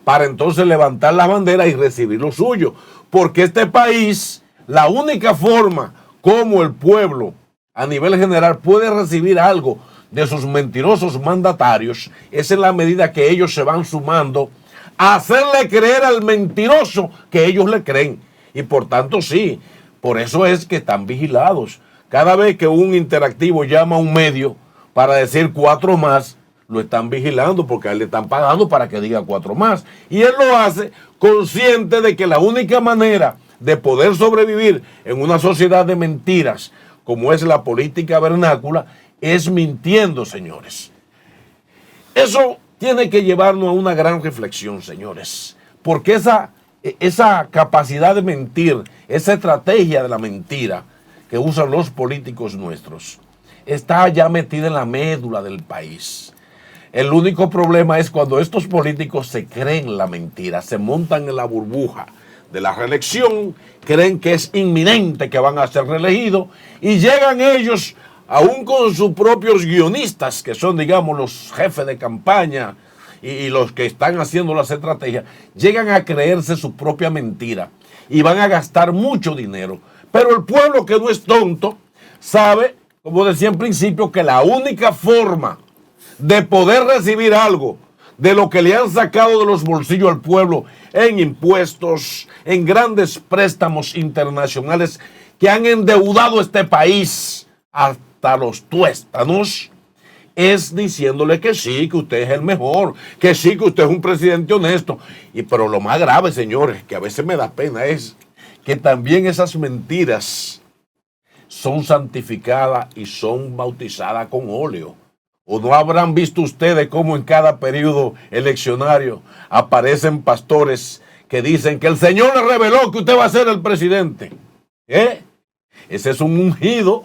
Speaker 1: para entonces levantar la bandera y recibir lo suyo. Porque este país, la única forma como el pueblo a nivel general puede recibir algo de sus mentirosos mandatarios es en la medida que ellos se van sumando a hacerle creer al mentiroso que ellos le creen. Y por tanto sí, por eso es que están vigilados. Cada vez que un interactivo llama a un medio para decir 4 más, lo están vigilando porque a él le están pagando para que diga 4 más. Y él lo hace consciente de que la única manera de poder sobrevivir en una sociedad de mentiras como es la política vernácula es mintiendo, señores. Eso tiene que llevarnos a una gran reflexión, señores, porque esa capacidad de mentir, esa estrategia de la mentira que usan los políticos nuestros, está ya metida en la médula del país. El único problema es cuando estos políticos se creen la mentira, se montan en la burbuja de la reelección, creen que es inminente que van a ser reelegidos y llegan ellos, aún con sus propios guionistas, que son, digamos, los jefes de campaña y los que están haciendo las estrategias, llegan a creerse su propia mentira y van a gastar mucho dinero. Pero el pueblo, que no es tonto, sabe, como decía en principio, que la única forma de poder recibir algo de lo que le han sacado de los bolsillos al pueblo en impuestos, en grandes préstamos internacionales que han endeudado este país hasta los tuéstanos, es diciéndole que sí, que usted es el mejor, que sí, que usted es un presidente honesto. Pero lo más grave, señores, que a veces me da pena, es que también esas mentiras son santificadas y son bautizadas con óleo. ¿O no habrán visto ustedes cómo en cada periodo eleccionario aparecen pastores que dicen que el Señor le reveló que usted va a ser el presidente? Ese es un ungido.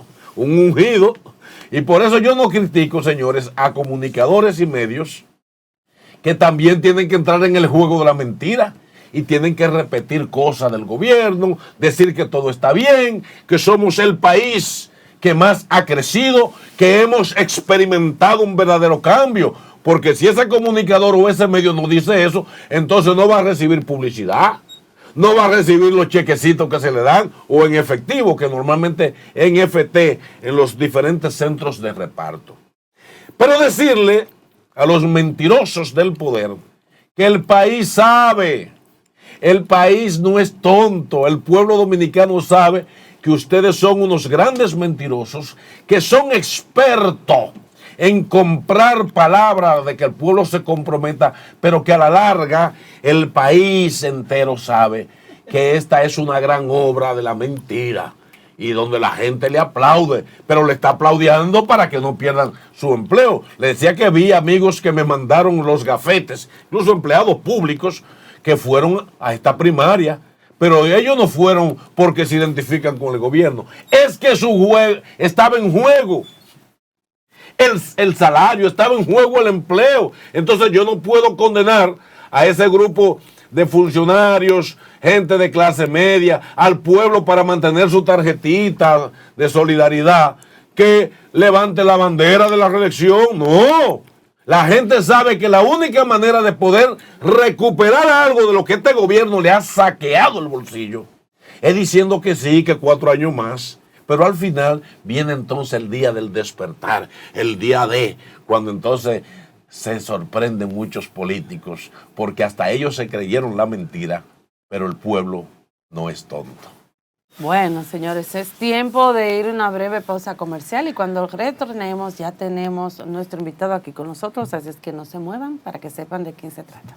Speaker 1: Y por eso yo no critico, señores, a comunicadores y medios que también tienen que entrar en el juego de la mentira y tienen que repetir cosas del gobierno, decir que todo está bien, que somos el país que más ha crecido, que hemos experimentado un verdadero cambio, porque si ese comunicador o ese medio no dice eso, entonces no va a recibir publicidad, no va a recibir los chequecitos que se le dan, o en efectivo, que normalmente en FT, en los diferentes centros de reparto. Pero decirle a los mentirosos del poder que el país sabe, el país no es tonto, el pueblo dominicano sabe que ustedes son unos grandes mentirosos, que son expertos en comprar palabras de que el pueblo se comprometa, pero que a la larga el país entero sabe que esta es una gran obra de la mentira y donde la gente le aplaude, pero le está aplaudiendo para que no pierdan su empleo. Le decía que vi amigos que me mandaron los gafetes, incluso empleados públicos que fueron a esta primaria, pero ellos no fueron porque se identifican con el gobierno. Es que su juego estaba en juego. El salario, estaba en juego el empleo. Entonces yo no puedo condenar a ese grupo de funcionarios, gente de clase media, al pueblo para mantener su tarjetita de solidaridad, que levante la bandera de la reelección. No. La gente sabe que la única manera de poder recuperar algo de lo que este gobierno le ha saqueado el bolsillo es diciendo que sí, que 4 años más. Pero al final viene entonces el día del despertar, el día de, cuando entonces se sorprenden muchos políticos, porque hasta ellos se creyeron la mentira, pero el pueblo no es tonto.
Speaker 11: Bueno, señores, es tiempo de ir a una breve pausa comercial y cuando retornemos ya tenemos nuestro invitado aquí con nosotros, así es que no se muevan para que sepan de quién se trata.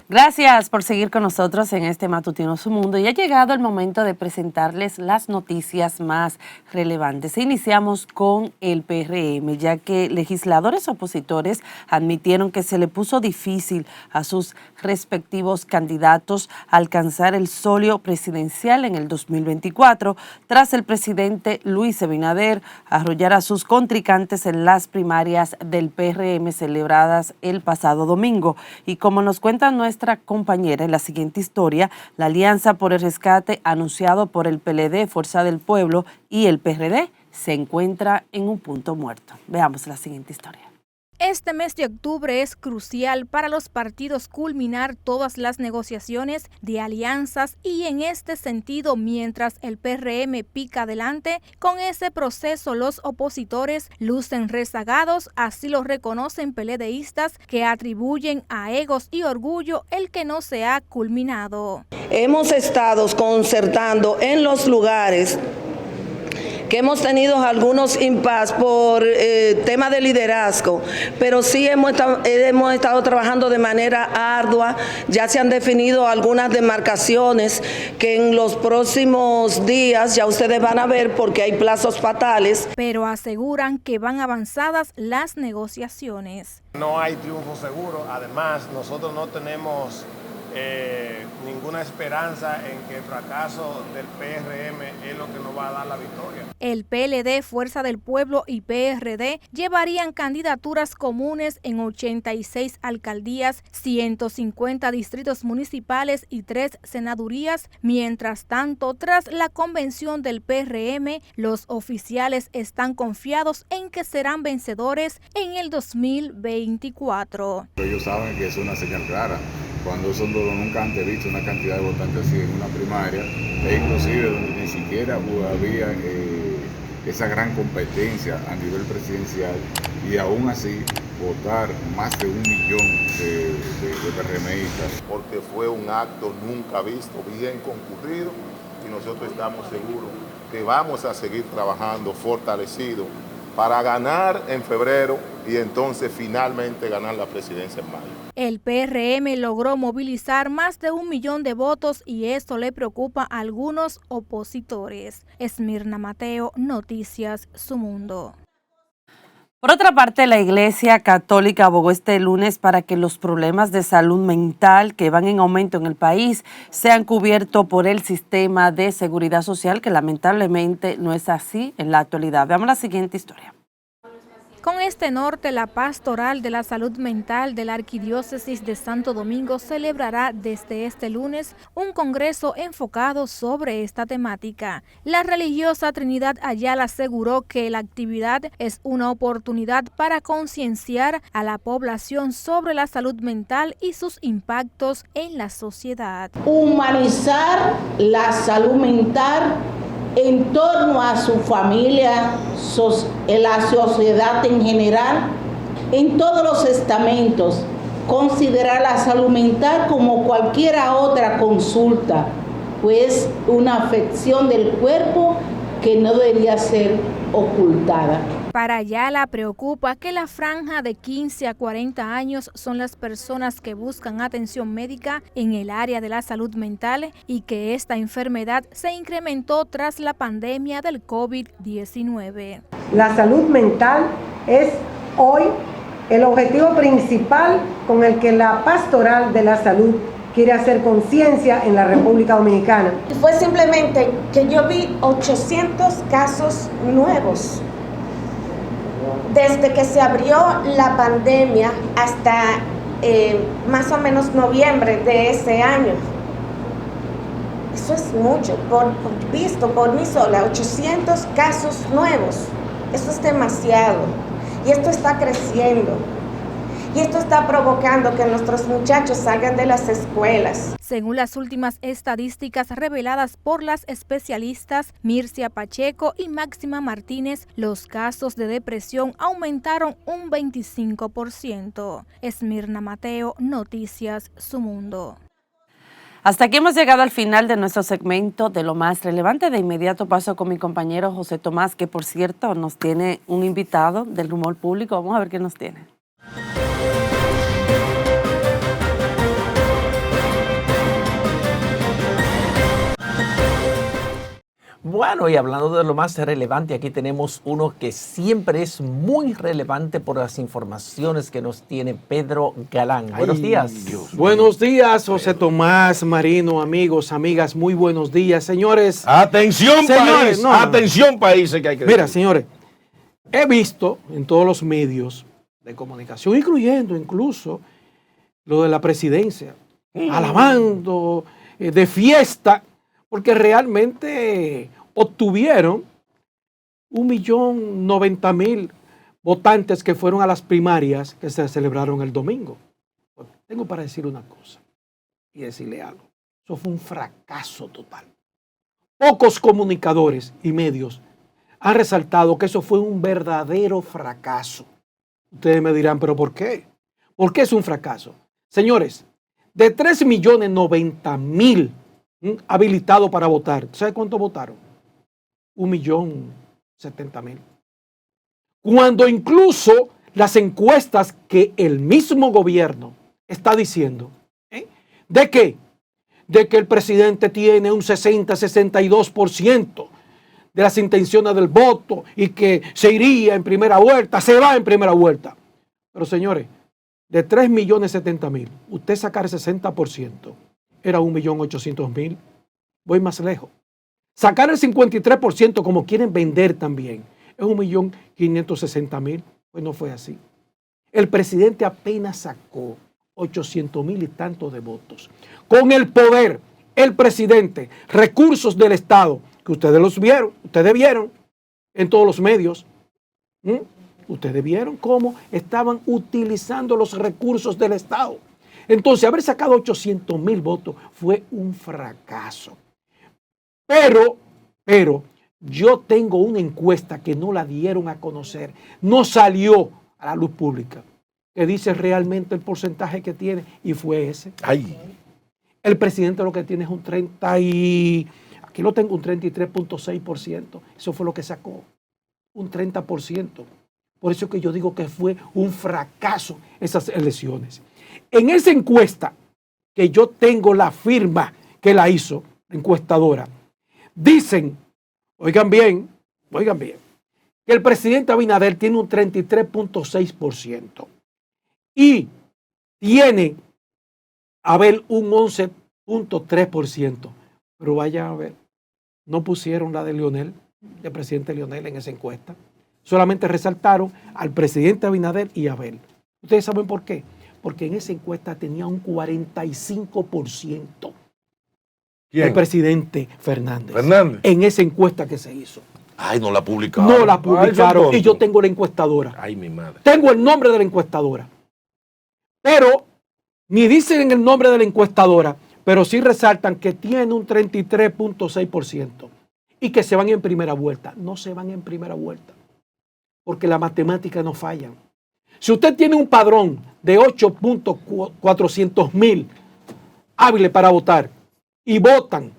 Speaker 11: Gracias por seguir con nosotros en este Matutino Su Mundo y ha llegado el momento de presentarles las noticias más relevantes. Iniciamos con el PRM, ya que legisladores opositores admitieron que se le puso difícil a sus respectivos candidatos alcanzar el solio presidencial en el 2024, tras el presidente Luis Abinader arrollar a sus contrincantes en las primarias del PRM celebradas el pasado domingo. Y como nos cuenta nuestra compañera en la siguiente historia, la Alianza por el Rescate anunciado por el PLD, Fuerza del Pueblo y el PRD se encuentra en un punto muerto. Veamos la siguiente historia.
Speaker 12: Este mes de octubre es crucial para los partidos culminar todas las negociaciones de alianzas y en este sentido, mientras el PRM pica adelante con ese proceso, los opositores lucen rezagados, así lo reconocen PLDistas que atribuyen a egos y orgullo el que no se ha culminado.
Speaker 13: Hemos estado concertando en los lugares que hemos tenido algunos impases por tema de liderazgo, pero sí hemos estado trabajando de manera ardua. Ya se han definido algunas demarcaciones que en los próximos días ya ustedes van a ver porque hay plazos fatales.
Speaker 12: Pero aseguran que van avanzadas las negociaciones.
Speaker 14: No hay triunfo seguro, además nosotros no tenemos ninguna esperanza en que el fracaso del PRM es lo que nos va a dar la victoria.
Speaker 12: El PLD, Fuerza del Pueblo y PRD llevarían candidaturas comunes en 86 alcaldías, 150 distritos municipales y 3 senadurías. Mientras tanto, tras la convención del PRM, los oficiales están confiados en que serán vencedores en el 2024.
Speaker 15: Ellos saben que es una señal clara. Cuando esos dos nunca antes visto una cantidad de votantes así en una primaria, e inclusive donde ni siquiera había esa gran competencia a nivel presidencial, y aún así votar más de 1 millón de PRMistas.
Speaker 16: Porque fue un acto nunca visto, bien concurrido, y nosotros estamos seguros que vamos a seguir trabajando fortalecidos para ganar en febrero y entonces finalmente ganar la presidencia en mayo.
Speaker 12: El PRM logró movilizar más de 1 millón de votos y esto le preocupa a algunos opositores. Esmirna Mateo, Noticias Su Mundo.
Speaker 11: Por otra parte, la Iglesia Católica abogó este lunes para que los problemas de salud mental que van en aumento en el país sean cubiertos por el sistema de seguridad social, que lamentablemente no es así en la actualidad. Veamos la siguiente historia.
Speaker 12: Con este norte, la Pastoral de la Salud Mental de la Arquidiócesis de Santo Domingo celebrará desde este lunes un congreso enfocado sobre esta temática. La religiosa Trinidad Ayala aseguró que la actividad es una oportunidad para concienciar a la población sobre la salud mental y sus impactos en la sociedad.
Speaker 17: Humanizar la salud mental en torno a su familia, la sociedad en general, en todos los estamentos, considerar la salud mental como cualquier otra consulta, pues una afección del cuerpo que no debería ser ocultada.
Speaker 12: Para Ayala preocupa que la franja de 15 a 40 años son las personas que buscan atención médica en el área de la salud mental y que esta enfermedad se incrementó tras la pandemia del COVID-19.
Speaker 18: La salud mental es hoy el objetivo principal con el que la Pastoral de la Salud quiere hacer conciencia en la República Dominicana.
Speaker 19: Fue simplemente que yo vi 800 casos nuevos. Desde que se abrió la pandemia hasta más o menos noviembre de ese año. Eso es mucho, visto por mí sola, 800 casos nuevos. Eso es demasiado. Y esto está creciendo. Y esto está provocando que nuestros muchachos salgan de las escuelas.
Speaker 12: Según las últimas estadísticas reveladas por las especialistas Mircia Pacheco y Máxima Martínez, los casos de depresión aumentaron un 25%. Esmirna Mateo, Noticias Su Mundo.
Speaker 11: Hasta aquí hemos llegado al final de nuestro segmento de lo más relevante. De inmediato paso con mi compañero José Tomás, que por cierto nos tiene un invitado del rumor público. Vamos a ver qué nos tiene.
Speaker 2: Bueno, y hablando de lo más relevante, aquí tenemos uno que siempre es muy relevante por las informaciones que nos tiene Pedro Galán. Buenos días.
Speaker 20: Buenos días, José Tomás, Marino, amigos, amigas, muy buenos días, señores.
Speaker 1: Atención, señores, país, atención, países que hay que decir.
Speaker 20: Mira, señores, he visto en todos los medios de comunicación, incluyendo incluso lo de la presidencia, alabando, de fiesta, porque realmente obtuvieron 1.090.000 votantes que fueron a las primarias que se celebraron el domingo. Tengo para decir una cosa y decirle algo. Eso fue un fracaso total. Pocos comunicadores y medios han resaltado que eso fue un verdadero fracaso. Ustedes me dirán, ¿pero por qué? ¿Por qué es un fracaso? Señores, de 3.090.000 habilitados para votar, ¿sabe cuánto votaron? 1.070.000. Cuando incluso las encuestas que el mismo gobierno está diciendo, ¿de qué? De que el presidente tiene un 60-62% de las intenciones del voto y que se iría en primera vuelta, se va en primera vuelta. Pero señores, de 3.070.000, usted sacar 60%, era 1.800.000. Voy más lejos. Sacar el 53%, como quieren vender también, es 1.560.000. Pues no fue así. El presidente apenas sacó 800.000 y tantos de votos. Con el poder, el presidente, recursos del Estado, que ustedes vieron en todos los medios. Ustedes vieron cómo estaban utilizando los recursos del Estado. Entonces, haber sacado 800.000 votos fue un fracaso. Pero yo tengo una encuesta que no la dieron a conocer, no salió a la luz pública, que dice realmente el porcentaje que tiene, y fue ese.
Speaker 1: Ay.
Speaker 20: El presidente lo que tiene es un 33.6%. Eso fue lo que sacó, un 30%. Por eso que yo digo que fue un fracaso esas elecciones. En esa encuesta, que yo tengo la firma que la hizo, la encuestadora, dicen, oigan bien, que el presidente Abinader tiene un 33.6% y tiene Abel un 11.3%. Pero vayan a ver, no pusieron la de Leonel, del presidente Leonel, en esa encuesta. Solamente resaltaron al presidente Abinader y Abel. ¿Ustedes saben por qué? Porque en esa encuesta tenía un 45%.
Speaker 1: ¿Quién?
Speaker 20: El presidente Fernández. En esa encuesta que se hizo.
Speaker 1: Ay, no la publicaron.
Speaker 20: No la publicaron.
Speaker 1: Ay,
Speaker 20: y yo tengo la encuestadora.
Speaker 1: Ay, mi madre.
Speaker 20: Tengo el nombre de la encuestadora. Pero ni dicen el nombre de la encuestadora, pero sí resaltan que tiene un 33.6% y que se van en primera vuelta. No se van en primera vuelta, porque las matemáticas no fallan. Si usted tiene un padrón de 8.400.000 hábiles para votar y votan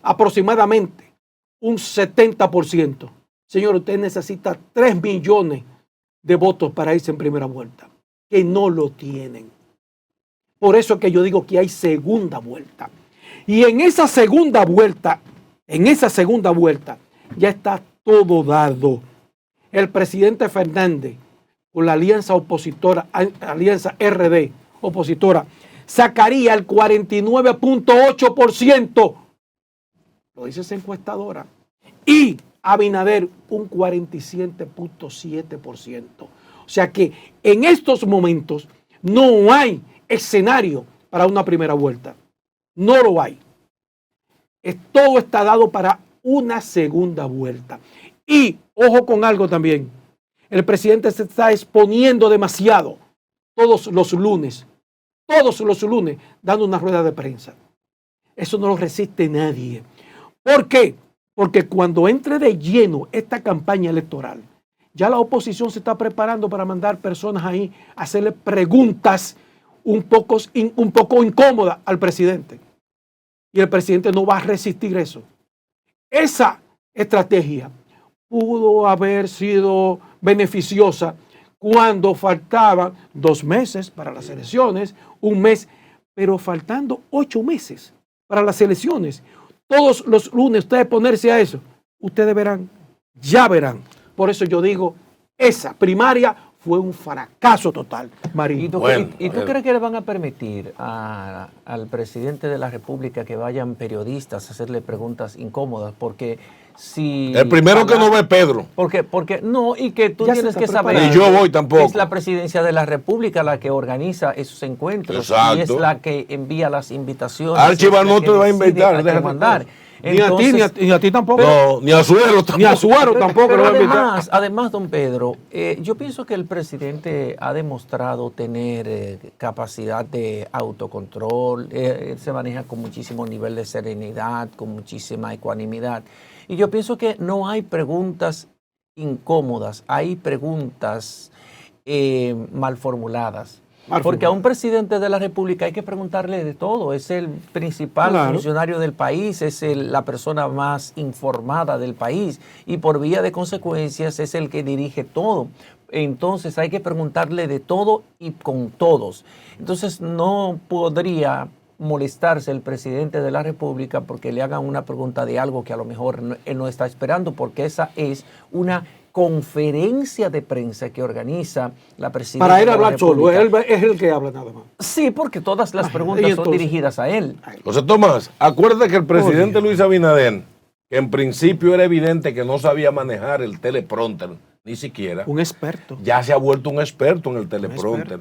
Speaker 20: aproximadamente un 70%, señor, usted necesita 3 millones de votos para irse en primera vuelta, que no lo tienen. Por eso es que yo digo que hay segunda vuelta. Y en esa segunda vuelta, ya está todo dado. El presidente Fernández, con la alianza opositora, alianza RD opositora, sacaría el 49.8%. Lo dice esa encuestadora. Y Abinader un 47.7%. O sea que en estos momentos no hay escenario para una primera vuelta. No lo hay. Todo está dado para una segunda vuelta. Y ojo con algo también. El presidente se está exponiendo demasiado todos los lunes, dando una rueda de prensa. Eso no lo resiste nadie. ¿Por qué? Porque cuando entre de lleno esta campaña electoral, ya la oposición se está preparando para mandar personas ahí a hacerle preguntas un poco incómodas al presidente. Y el presidente no va a resistir eso. Esa estrategia pudo haber sido beneficiosa cuando faltaban 2 meses para las elecciones, 1 mes, pero faltando 8 meses para las elecciones. Todos los lunes ustedes ponerse a eso, ustedes verán, ya verán. Por eso yo digo, esa primaria fue un fracaso total, Marín.
Speaker 2: ¿Y tú crees que le van a permitir al presidente de la República que vayan periodistas a hacerle preguntas incómodas? Porque si...
Speaker 1: El primero que no ve Pedro.
Speaker 2: Porque no, y que tú tienes que saber...
Speaker 1: Ni yo voy tampoco.
Speaker 2: Es la presidencia de la República la que organiza esos encuentros.
Speaker 1: Exacto.
Speaker 2: Y es la que envía las invitaciones.
Speaker 1: Archival no te va a invitar.
Speaker 2: Déjate mandar.
Speaker 20: Entonces, ni a ti tampoco.
Speaker 1: No, ni a Suero tampoco.
Speaker 20: Ni a Suero tampoco.
Speaker 2: Pero además, don Pedro, yo pienso que el presidente ha demostrado tener capacidad de autocontrol. Él se maneja con muchísimo nivel de serenidad, con muchísima ecuanimidad. Y yo pienso que no hay preguntas incómodas, hay preguntas mal formuladas. Porque a un presidente de la República hay que preguntarle de todo. Es el principal funcionario del país, es la persona más informada del país y por vía de consecuencias es el que dirige todo. Entonces hay que preguntarle de todo y con todos. Entonces no podría molestarse el presidente de la República porque le hagan una pregunta de algo que a lo mejor él no está esperando, porque esa es una conferencia de prensa que organiza la presidenta.
Speaker 20: Para él
Speaker 2: de la
Speaker 20: hablar solo,
Speaker 2: República.
Speaker 20: él es el que habla nada más.
Speaker 2: Sí, porque todas las preguntas son dirigidas a él.
Speaker 1: José Tomás, acuérdate que el presidente Luis Abinader, que en principio era evidente que no sabía manejar el teleprompter, ni siquiera.
Speaker 20: Un experto.
Speaker 1: Ya se ha vuelto un experto en el teleprompter.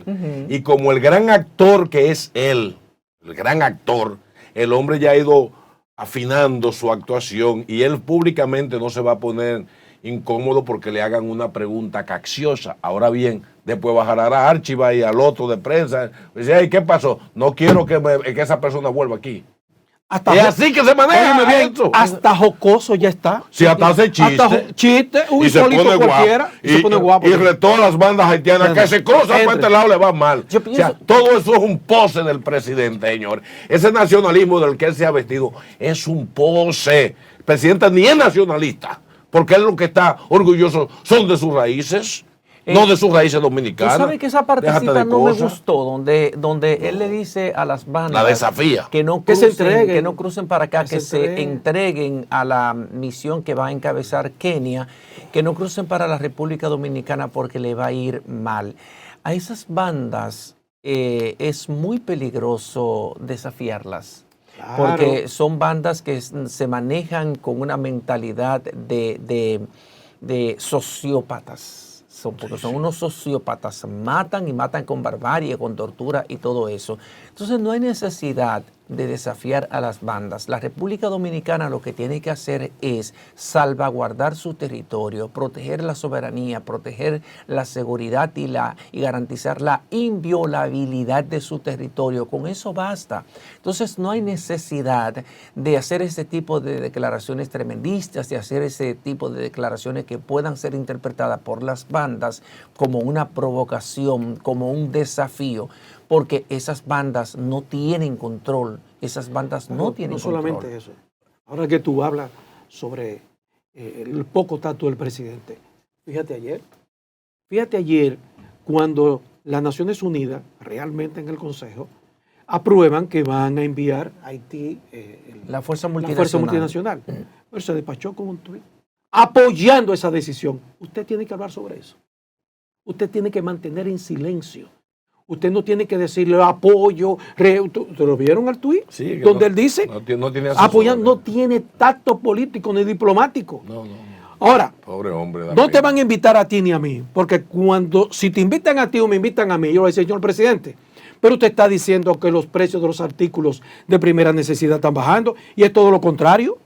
Speaker 1: Y como el gran actor que es él, el gran actor, el hombre ya ha ido afinando su actuación y él públicamente no se va a poner incómodo porque le hagan una pregunta cacciosa. Ahora bien, después bajará a Archiva y al otro de prensa. Dice, hey, ¿qué pasó? No quiero que esa persona vuelva aquí.
Speaker 20: Hasta
Speaker 1: es así que se maneja
Speaker 20: bien,
Speaker 1: eso.
Speaker 20: Hasta jocoso ya está.
Speaker 1: Si hasta hace chiste.
Speaker 20: Un
Speaker 1: y se
Speaker 20: solito
Speaker 1: pone
Speaker 20: cualquiera.
Speaker 1: guapo.
Speaker 20: Se pone guapo.
Speaker 1: Y todas las bandas haitianas que se cruzan para este lado le van mal. O sea, todo eso es un pose del presidente, señor. Ese nacionalismo del que él se ha vestido es un pose. El presidente ni es nacionalista, porque él lo que está orgulloso son de sus raíces. No de sus raíces dominicanas.
Speaker 2: ¿Tú sabes que esa partecita no me gustó? Donde él le dice a las bandas...
Speaker 1: La desafía.
Speaker 2: Que no crucen, que no crucen para acá, que se entreguen a la misión que va a encabezar Kenia, que no crucen para la República Dominicana porque le va a ir mal. A esas bandas es muy peligroso desafiarlas.
Speaker 20: Claro.
Speaker 2: Porque son bandas que se manejan con una mentalidad de sociópatas. Porque son unos sociópatas, matan y matan con barbarie, con tortura y todo eso. Entonces no hay necesidad de desafiar a las bandas. La República Dominicana lo que tiene que hacer es salvaguardar su territorio, proteger la soberanía, proteger la seguridad y garantizar la inviolabilidad de su territorio. Con eso basta. Entonces no hay necesidad de hacer ese tipo de declaraciones tremendistas, de hacer ese tipo de declaraciones que puedan ser interpretadas por las bandas como una provocación, como un desafío. Porque esas bandas no tienen control, esas bandas no tienen control.
Speaker 20: No solamente eso. Ahora que tú hablas sobre el poco tacto del presidente, fíjate ayer cuando las Naciones Unidas, realmente en el Consejo, aprueban que van a enviar a Haití
Speaker 2: la Fuerza Multinacional.
Speaker 20: Pero se despachó con un tuit apoyando esa decisión. Usted tiene que hablar sobre eso. Usted tiene que mantener en silencio. Usted no tiene que decirle apoyo. ¿Te lo vieron al tuit?
Speaker 1: Sí,
Speaker 20: donde él dice apoyando, no tiene tacto político ni diplomático.
Speaker 1: No.
Speaker 20: Ahora,
Speaker 1: pobre hombre,
Speaker 20: no te van a invitar a ti ni a mí, porque si te invitan a ti o me invitan a mí, yo le voy a decir, señor presidente, pero usted está diciendo que los precios de los artículos de primera necesidad están bajando y es todo lo contrario.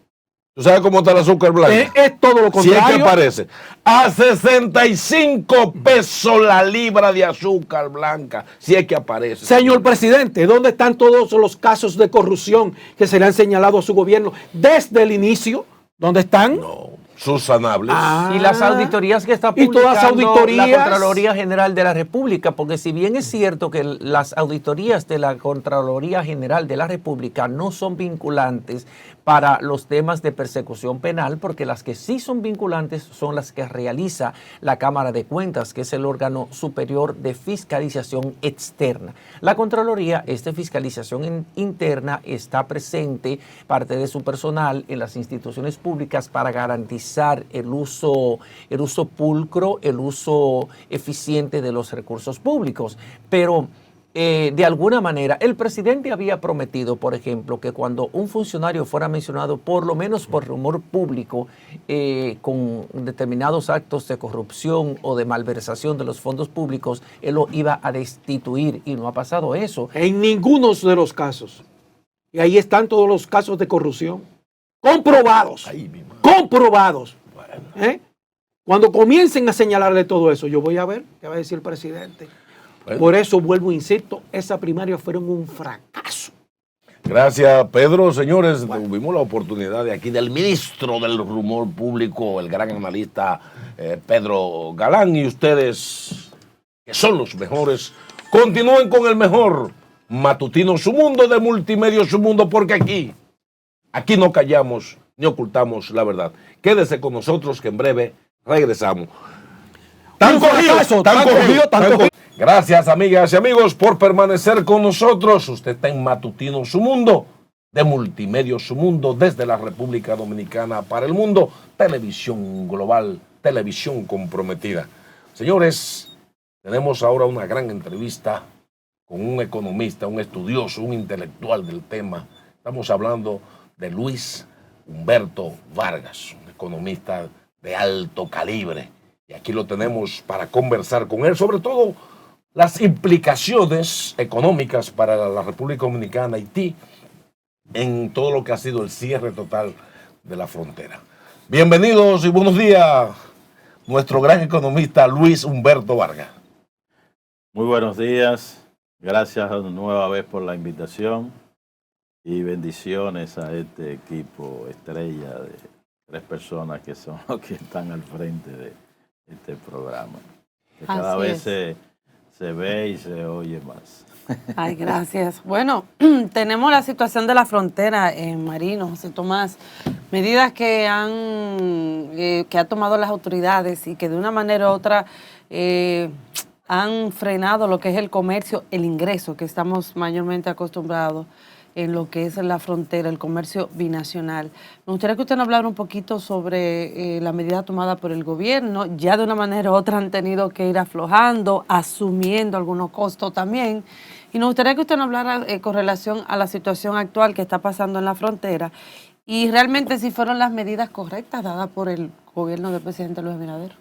Speaker 1: ¿Tú sabes cómo está el azúcar blanca?
Speaker 20: Es todo lo contrario.
Speaker 1: Si es que aparece. A 65 pesos la libra de azúcar blanca. Si es que aparece.
Speaker 20: Señor presidente, ¿dónde están todos los casos de corrupción que se le han señalado a su gobierno desde el inicio? ¿Dónde están?
Speaker 1: No, subsanables.
Speaker 2: Y las auditorías que está
Speaker 20: publicando
Speaker 2: la Contraloría General de la República, porque si bien es cierto que las auditorías de la Contraloría General de la República no son vinculantes para los temas de persecución penal, porque las que sí son vinculantes son las que realiza la Cámara de Cuentas, que es el órgano superior de fiscalización externa. La Contraloría es de fiscalización interna, está presente parte de su personal en las instituciones públicas para garantizar el uso pulcro, el uso eficiente de los recursos públicos. Pero de alguna manera, el presidente había prometido, por ejemplo, que cuando un funcionario fuera mencionado, por lo menos por rumor público, con determinados actos de corrupción o de malversación de los fondos públicos, él lo iba a destituir, y no ha pasado eso.
Speaker 20: En ninguno de los casos. Y ahí están todos los casos de corrupción. Comprobados. Comprobados. Cuando comiencen a señalarle todo eso, yo voy a ver qué va a decir el presidente. Bueno. Por eso vuelvo, insisto, esas primarias fueron un fracaso.
Speaker 1: Gracias, Pedro. Señores, tuvimos la oportunidad de aquí del ministro del rumor público, el gran analista Pedro Galán, y ustedes, que son los mejores, continúen con el mejor matutino Su Mundo de Multimedios Su Mundo, porque aquí no callamos ni ocultamos la verdad. Quédese con nosotros que en breve regresamos. ¡Tan cogido! Gracias, amigas y amigos, por permanecer con nosotros. Usted está en Matutino Su Mundo, de Multimedios Su Mundo, desde la República Dominicana para el mundo. Televisión global, televisión comprometida. Señores, tenemos ahora una gran entrevista con un economista, un estudioso, un intelectual del tema. Estamos hablando de Luis Humberto Vargas, un economista de alto calibre. Y aquí lo tenemos para conversar con él, sobre todo las implicaciones económicas para la República Dominicana, Haití, en todo lo que ha sido el cierre total de la frontera. Bienvenidos y buenos días, nuestro gran economista Luis Humberto Vargas.
Speaker 21: Muy buenos días, gracias nueva vez por la invitación y bendiciones a este equipo estrella de 3 personas que son los que están al frente de este programa. Que cada vez se ve y se oye más.
Speaker 11: Ay, gracias. Bueno, tenemos la situación de la frontera en Marino, José Tomás. Medidas que ha tomado las autoridades y que de una manera u otra han frenado lo que es el comercio, el ingreso que estamos mayormente acostumbrados en lo que es la frontera, el comercio binacional. Me gustaría que usted nos hablara un poquito sobre la medida tomada por el gobierno. Ya de una manera u otra han tenido que ir aflojando, asumiendo algunos costos también. Y nos gustaría que usted nos hablara con relación a la situación actual que está pasando en la frontera y realmente si fueron las medidas correctas dadas por el gobierno del presidente Luis Abinader.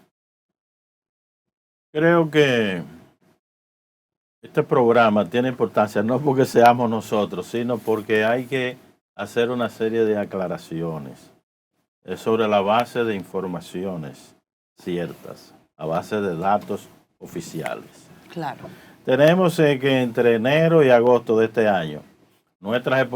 Speaker 21: Creo que este programa tiene importancia no porque seamos nosotros, sino porque hay que hacer una serie de aclaraciones sobre la base de informaciones ciertas, a base de datos oficiales.
Speaker 11: Claro.
Speaker 21: Tenemos que entre enero y agosto de este año, nuestras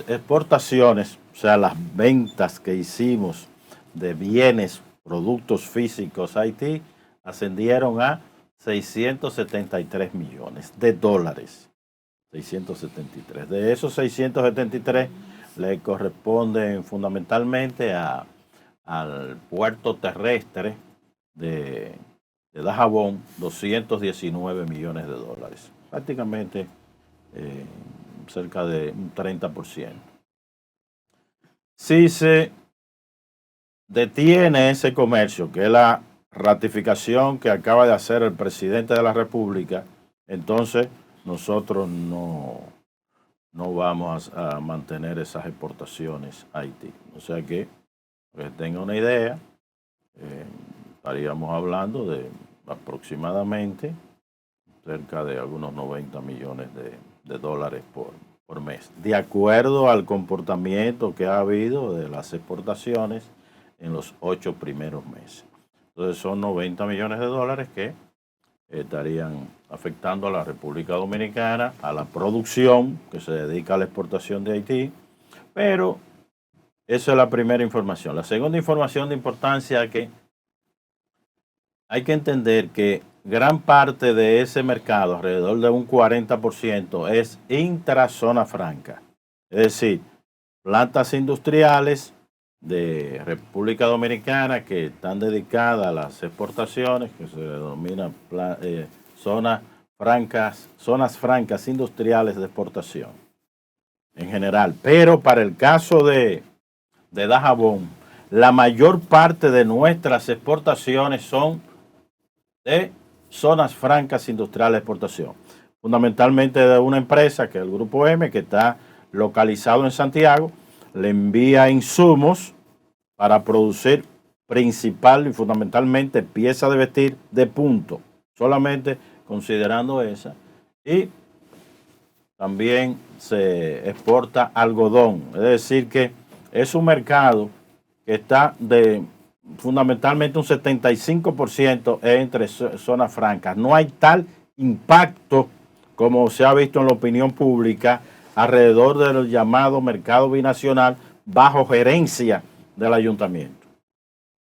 Speaker 21: exportaciones, o sea, las ventas que hicimos de bienes, productos físicos a Haití, ascendieron a 673 millones de dólares. 673. De esos 673 le corresponden fundamentalmente al puerto terrestre de Dajabón, 219 millones de dólares. Prácticamente cerca de un 30%. Si se detiene ese comercio, que es la ratificación que acaba de hacer el presidente de la República, entonces nosotros no vamos a mantener esas exportaciones a Haití. O sea que tenga una idea, estaríamos hablando de aproximadamente cerca de algunos 90 millones de dólares por mes, de acuerdo al comportamiento que ha habido de las exportaciones en los 8 primeros meses. Entonces son 90 millones de dólares que estarían afectando a la República Dominicana, a la producción que se dedica a la exportación de Haití, pero esa es la primera información. La segunda información de importancia es que hay que entender que gran parte de ese mercado, alrededor de un 40%, es intrazona franca. Es decir, plantas industriales de República Dominicana que están dedicadas a las exportaciones, que se denominan zonas francas industriales de exportación en general. Pero para el caso de Dajabón, la mayor parte de nuestras exportaciones son de zonas francas industriales de exportación, fundamentalmente de una empresa que es el Grupo M, que está localizado en Santiago, le envía insumos para producir principal y fundamentalmente piezas de vestir de punto, solamente considerando esa, y también se exporta algodón, es decir que es un mercado que está de fundamentalmente un 75% entre zonas francas. No hay tal impacto como se ha visto en la opinión pública alrededor del llamado mercado binacional bajo gerencia del ayuntamiento.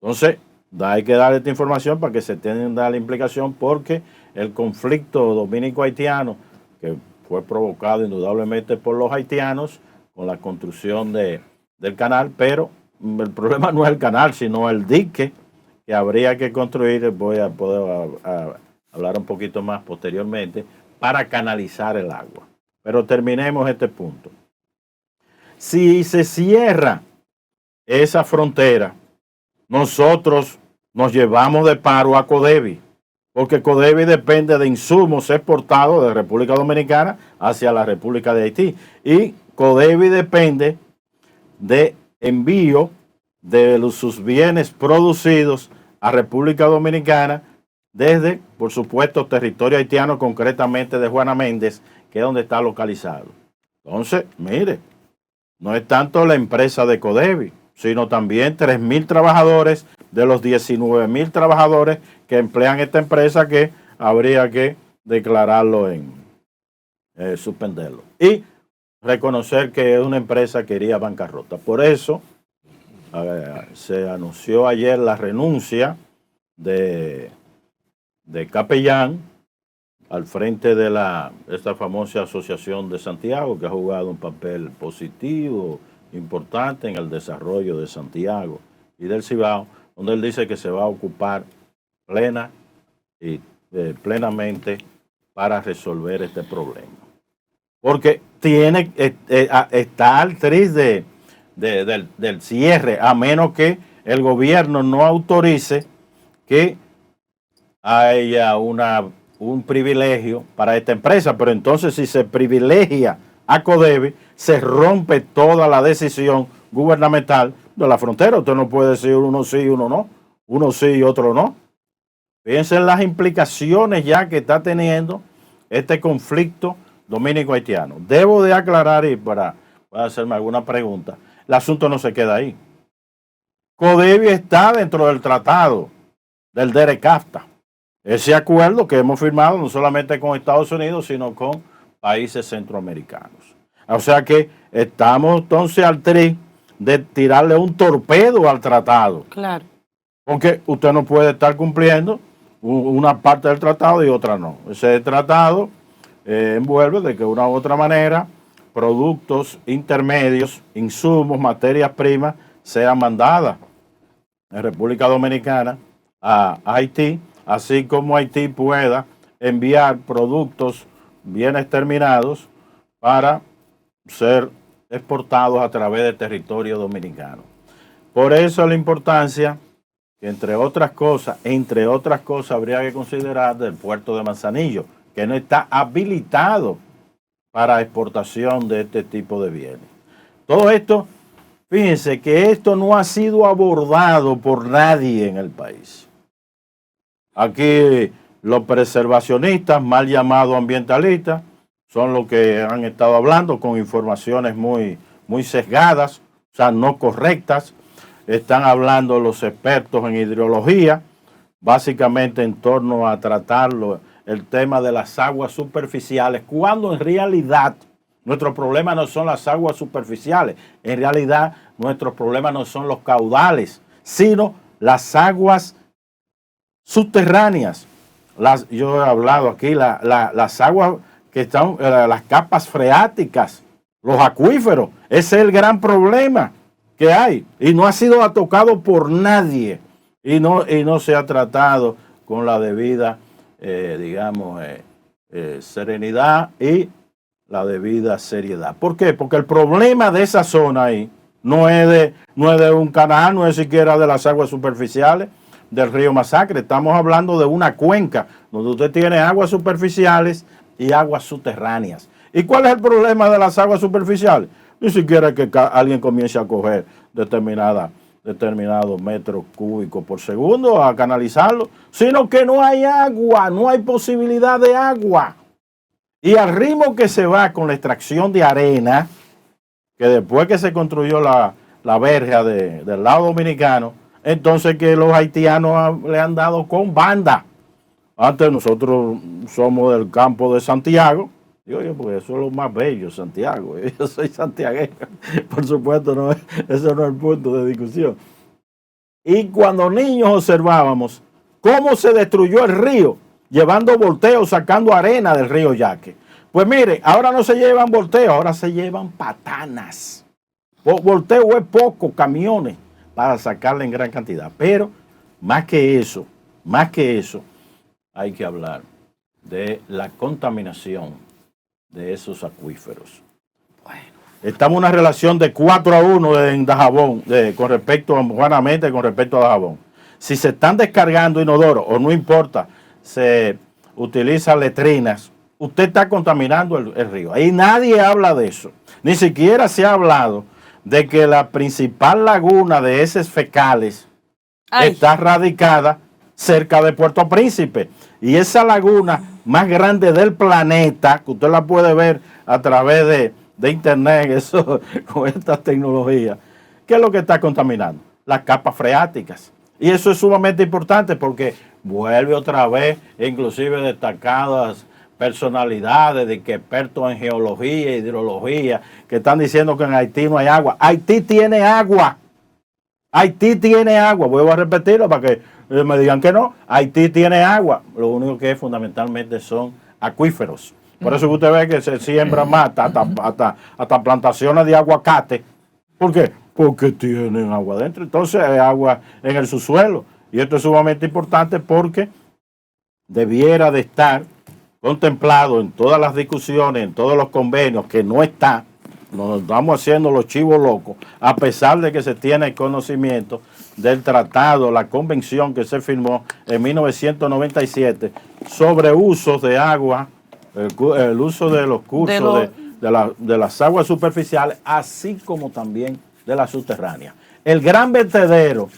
Speaker 21: Entonces, hay que dar esta información para que se tenga la implicación, porque el conflicto dominico-haitiano, que fue provocado indudablemente por los haitianos con la construcción del canal, pero el problema no es el canal, sino el dique que habría que construir. Voy a poder hablar un poquito más posteriormente para canalizar el agua. Pero terminemos este punto. Si se cierra esa frontera, nosotros nos llevamos de paro a Codevi, porque Codevi depende de insumos exportados de República Dominicana hacia la República de Haití. Y Codevi depende de envío de sus bienes producidos a República Dominicana desde, por supuesto, territorio haitiano, concretamente de Juana Méndez, que es donde está localizado. Entonces, mire, no es tanto la empresa de Codevi, sino también 3.000 trabajadores de los 19.000 trabajadores que emplean esta empresa, que habría que declararlo suspenderlo. Y reconocer que es una empresa que iría a bancarrota. Por eso se anunció ayer la renuncia de Capellán al frente de esta famosa Asociación de Santiago, que ha jugado un papel positivo, importante en el desarrollo de Santiago y del Cibao, donde él dice que se va a ocupar plenamente para resolver este problema. Porque está al tris del cierre, a menos que el gobierno no autorice que haya un privilegio para esta empresa. Pero entonces, si se privilegia a Codevi, se rompe toda la decisión gubernamental de la frontera. Usted no puede decir uno sí y uno no, uno sí y otro no. Fíjense en las implicaciones ya que está teniendo este conflicto dominico-haitiano. Debo de aclarar, y para hacerme alguna pregunta, el asunto no se queda ahí. Codevi está dentro del tratado del DERECAFTA, ese acuerdo que hemos firmado no solamente con Estados Unidos, sino con países centroamericanos. O sea que estamos entonces al tris de tirarle un torpedo al tratado.
Speaker 11: Claro.
Speaker 21: Porque usted no puede estar cumpliendo una parte del tratado y otra no. Ese tratado envuelve de que de una u otra manera productos intermedios, insumos, materias primas sean mandadas en República Dominicana a Haití, así como Haití pueda enviar productos, bienes terminados, para ser exportados a través del territorio dominicano. Por eso la importancia que entre otras cosas habría que considerar del puerto de Manzanillo, que no está habilitado para exportación de este tipo de bienes. Todo esto, fíjense que esto no ha sido abordado por nadie en el país. Aquí los preservacionistas, mal llamados ambientalistas, son los que han estado hablando con informaciones muy sesgadas, o sea, no correctas. Están hablando los expertos en hidrología, básicamente en torno a tratar el tema de las aguas superficiales, cuando en realidad nuestro problema no son las aguas superficiales, en realidad nuestros problemas no son los caudales, sino las aguas subterráneas. Yo he hablado aquí, las aguas que están, las capas freáticas, los acuíferos, ese es el gran problema que hay y no ha sido tocado por nadie y no se ha tratado con la debida, serenidad y la debida seriedad. ¿Por qué? Porque el problema de esa zona ahí no es de un canal, no es siquiera de las aguas superficiales del río Masacre. Estamos hablando de una cuenca donde usted tiene aguas superficiales y aguas subterráneas. ¿Y cuál es el problema de las aguas superficiales? Ni siquiera que alguien comience a coger determinados metros cúbicos por segundo a canalizarlo, sino que no hay agua, no hay posibilidad de agua. Y al ritmo que se va con la extracción de arena, que después que se construyó la verja del lado dominicano, entonces que los haitianos le han dado con banda. Antes nosotros somos del campo de Santiago, porque eso es lo más bello, Santiago. Yo soy santiagueño, por supuesto, eso no es el punto de discusión. Y cuando niños observábamos cómo se destruyó el río, llevando volteos, sacando arena del río Yaque. Pues mire, ahora no se llevan volteos, ahora se llevan patanas. Volteo es poco, camiones, para sacarla en gran cantidad. Pero más que eso, hay que hablar de la contaminación de esos acuíferos. Bueno, estamos en una relación de 4-1 en Dajabón, con respecto a Juana Méndez, con respecto a Dajabón. si se están descargando inodoros o no importa, se utilizan letrinas, usted está contaminando el río. Ahí nadie habla de eso. Ni siquiera se ha hablado de que la principal laguna de heces fecales está radicada cerca de Puerto Príncipe. Y esa laguna más grande del planeta, que usted la puede ver a través de internet, eso, con estas tecnologías, ¿qué es lo que está contaminando? Las capas freáticas. Y eso es sumamente importante porque vuelve otra vez, inclusive destacadas personalidades de que expertos en geología, hidrología, que están diciendo que en Haití no hay agua. Haití tiene agua. Haití tiene agua. Vuelvo a repetirlo para que me digan que no. Haití tiene agua. Lo único que es fundamentalmente son acuíferos. Por eso que usted ve que se siembra más hasta plantaciones de aguacate. ¿Por qué? Porque tienen agua adentro. Entonces hay agua en el subsuelo. Y esto es sumamente importante porque debiera de estar contemplado en todas las discusiones, en todos los convenios, que no está. Nos estamos haciendo los chivos locos, a pesar de que se tiene conocimiento del tratado, la convención que se firmó en 1997 sobre usos de agua, el uso de los cursos de las aguas superficiales, así como también de las subterráneas. El gran vertedero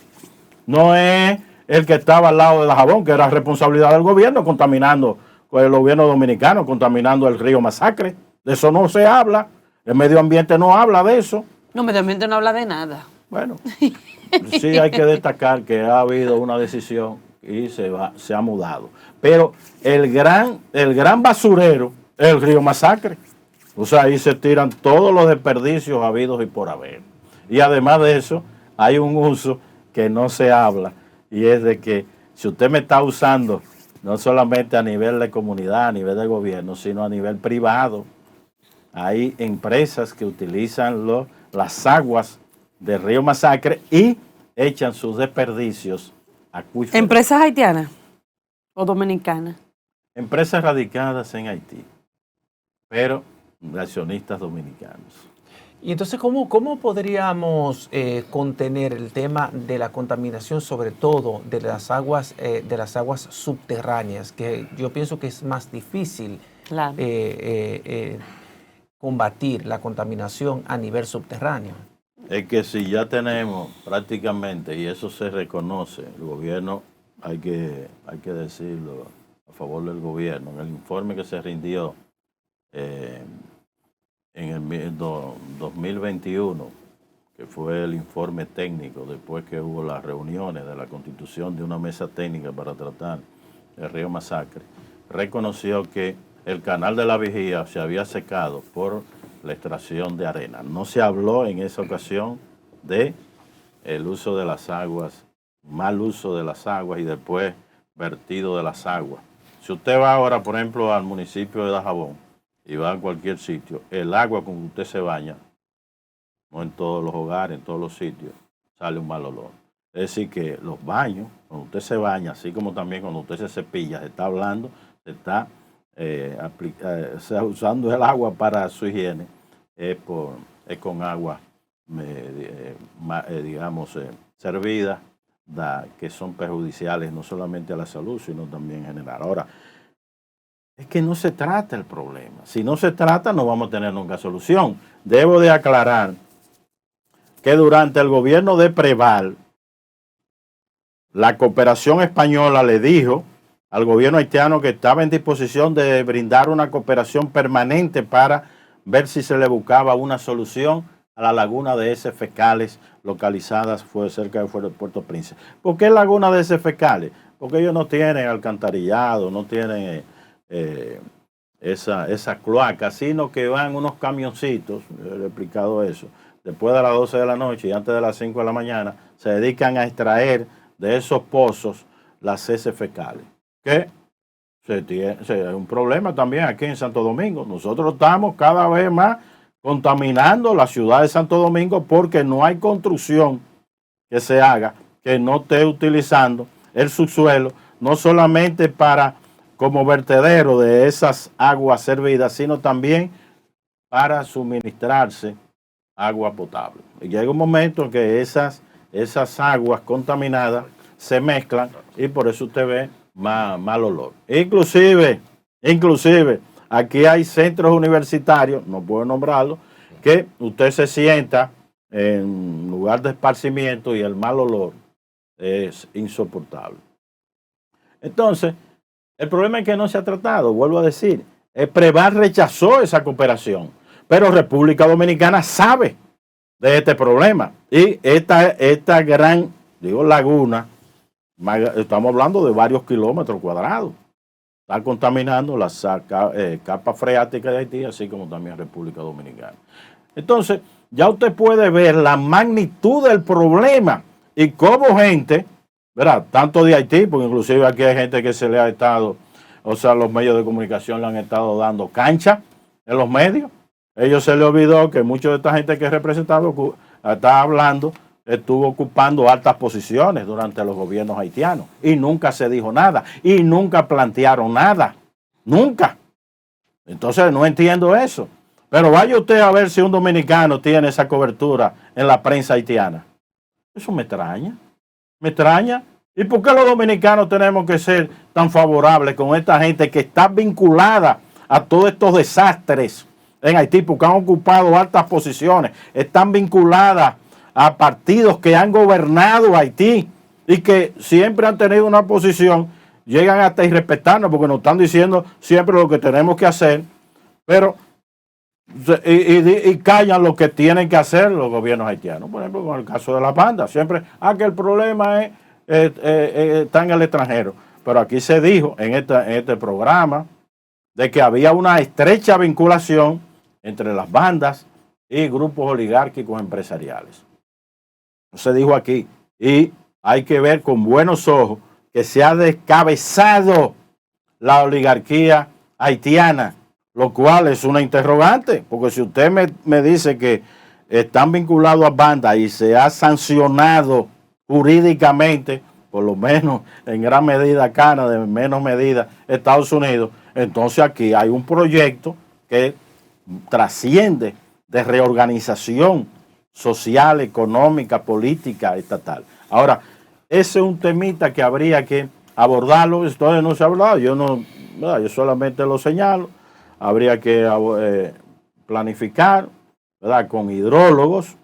Speaker 21: no es el que estaba al lado de Dajabón, que era responsabilidad del gobierno, contaminando, el gobierno dominicano, contaminando el río Masacre. De eso no se habla. El medio ambiente no habla de eso.
Speaker 11: No, medio ambiente no habla de nada.
Speaker 21: Bueno, sí hay que destacar que ha habido una decisión y se ha mudado. Pero el gran basurero es el río Masacre. O sea, ahí se tiran todos los desperdicios habidos y por haber. Y además de eso, hay un uso que no se habla, y es de que si usted me está usando, no solamente a nivel de comunidad, a nivel de gobierno, sino a nivel privado, hay empresas que utilizan las aguas del río Masacre y echan sus desperdicios acuíferos.
Speaker 11: ¿Empresas haitianas o dominicanas?
Speaker 21: Empresas radicadas en Haití, pero accionistas dominicanos.
Speaker 2: Y entonces, ¿cómo podríamos contener el tema de la contaminación, sobre todo de las aguas subterráneas, que yo pienso que es más difícil combatir la contaminación a nivel subterráneo?
Speaker 21: Es que si ya tenemos prácticamente, y eso se reconoce, el gobierno, hay que decirlo a favor del gobierno, en el informe que se rindió en el 2021, que fue el informe técnico, después que hubo las reuniones de la constitución de una mesa técnica para tratar el río Masacre, reconoció que el canal de la Vigía se había secado por la extracción de arena. No se habló en esa ocasión de el uso de las aguas, mal uso de las aguas y después vertido de las aguas. Si usted va ahora, por ejemplo, al municipio de Dajabón y va a cualquier sitio, el agua con que usted se baña, no en todos los hogares, en todos los sitios, sale un mal olor. Es decir, que los baños, cuando usted se baña, así como también cuando usted se cepilla, se está hablando, se está usando el agua para su higiene, es con agua, servida, que son perjudiciales no solamente a la salud, sino también en general. Ahora, es que no se trata el problema. Si no se trata, no vamos a tener nunca solución. Debo de aclarar que durante el gobierno de Preval, la cooperación española le dijo al gobierno haitiano que estaba en disposición de brindar una cooperación permanente para ver si se le buscaba una solución a la laguna de heces fecales localizadas cerca de Puerto Príncipe. ¿Por qué laguna de heces fecales? Porque ellos no tienen alcantarillado, no tienen esa cloaca, sino que van unos camioncitos, he explicado eso, después de las 12 de la noche y antes de las 5 de la mañana, se dedican a extraer de esos pozos las heces fecales. Que es un problema también aquí en Santo Domingo. Nosotros estamos cada vez más contaminando la ciudad de Santo Domingo porque no hay construcción que se haga que no esté utilizando el subsuelo, no solamente como vertedero de esas aguas servidas, sino también para suministrarse agua potable. Y llega un momento en que esas aguas contaminadas se mezclan y por eso usted ve mal olor. Inclusive, aquí hay centros universitarios, no puedo nombrarlo, que usted se sienta en lugar de esparcimiento y el mal olor es insoportable. Entonces, el problema es que no se ha tratado, vuelvo a decir, Preval rechazó esa cooperación, pero República Dominicana sabe de este problema y esta gran, laguna, estamos hablando de varios kilómetros cuadrados, está contaminando la capa freática de Haití, así como también República Dominicana. Entonces, ya usted puede ver la magnitud del problema y cómo gente, ¿verdad? Tanto de Haití, porque inclusive aquí hay gente que se le ha estado, o sea, los medios de comunicación le han estado dando cancha en los medios. Ellos se les olvidó que mucha de esta gente que representado está hablando, estuvo ocupando altas posiciones durante los gobiernos haitianos y nunca se dijo nada y nunca plantearon nada, nunca. Entonces no entiendo eso. Pero vaya usted a ver si un dominicano tiene esa cobertura en la prensa haitiana. Eso me extraña, me extraña. ¿Y por qué los dominicanos tenemos que ser tan favorables con esta gente que está vinculada a todos estos desastres en Haití? Porque han ocupado altas posiciones, están vinculadas a partidos que han gobernado Haití y que siempre han tenido una posición, llegan hasta irrespetarnos porque nos están diciendo siempre lo que tenemos que hacer, pero y callan lo que tienen que hacer los gobiernos haitianos. Por ejemplo, con el caso de la banda, siempre, que el problema está en el extranjero. Pero aquí se dijo en este programa de que había una estrecha vinculación entre las bandas y grupos oligárquicos empresariales. Se dijo aquí, y hay que ver con buenos ojos que se ha descabezado la oligarquía haitiana, lo cual es una interrogante, porque si usted me dice que están vinculados a bandas y se ha sancionado jurídicamente, por lo menos en gran medida Canadá, en menos medida Estados Unidos, entonces aquí hay un proyecto que trasciende de reorganización social, económica, política, estatal. Ahora, ese es un temita que habría que abordarlo, esto no se ha hablado, yo solamente lo señalo. Habría que planificar, ¿verdad? Con hidrólogos,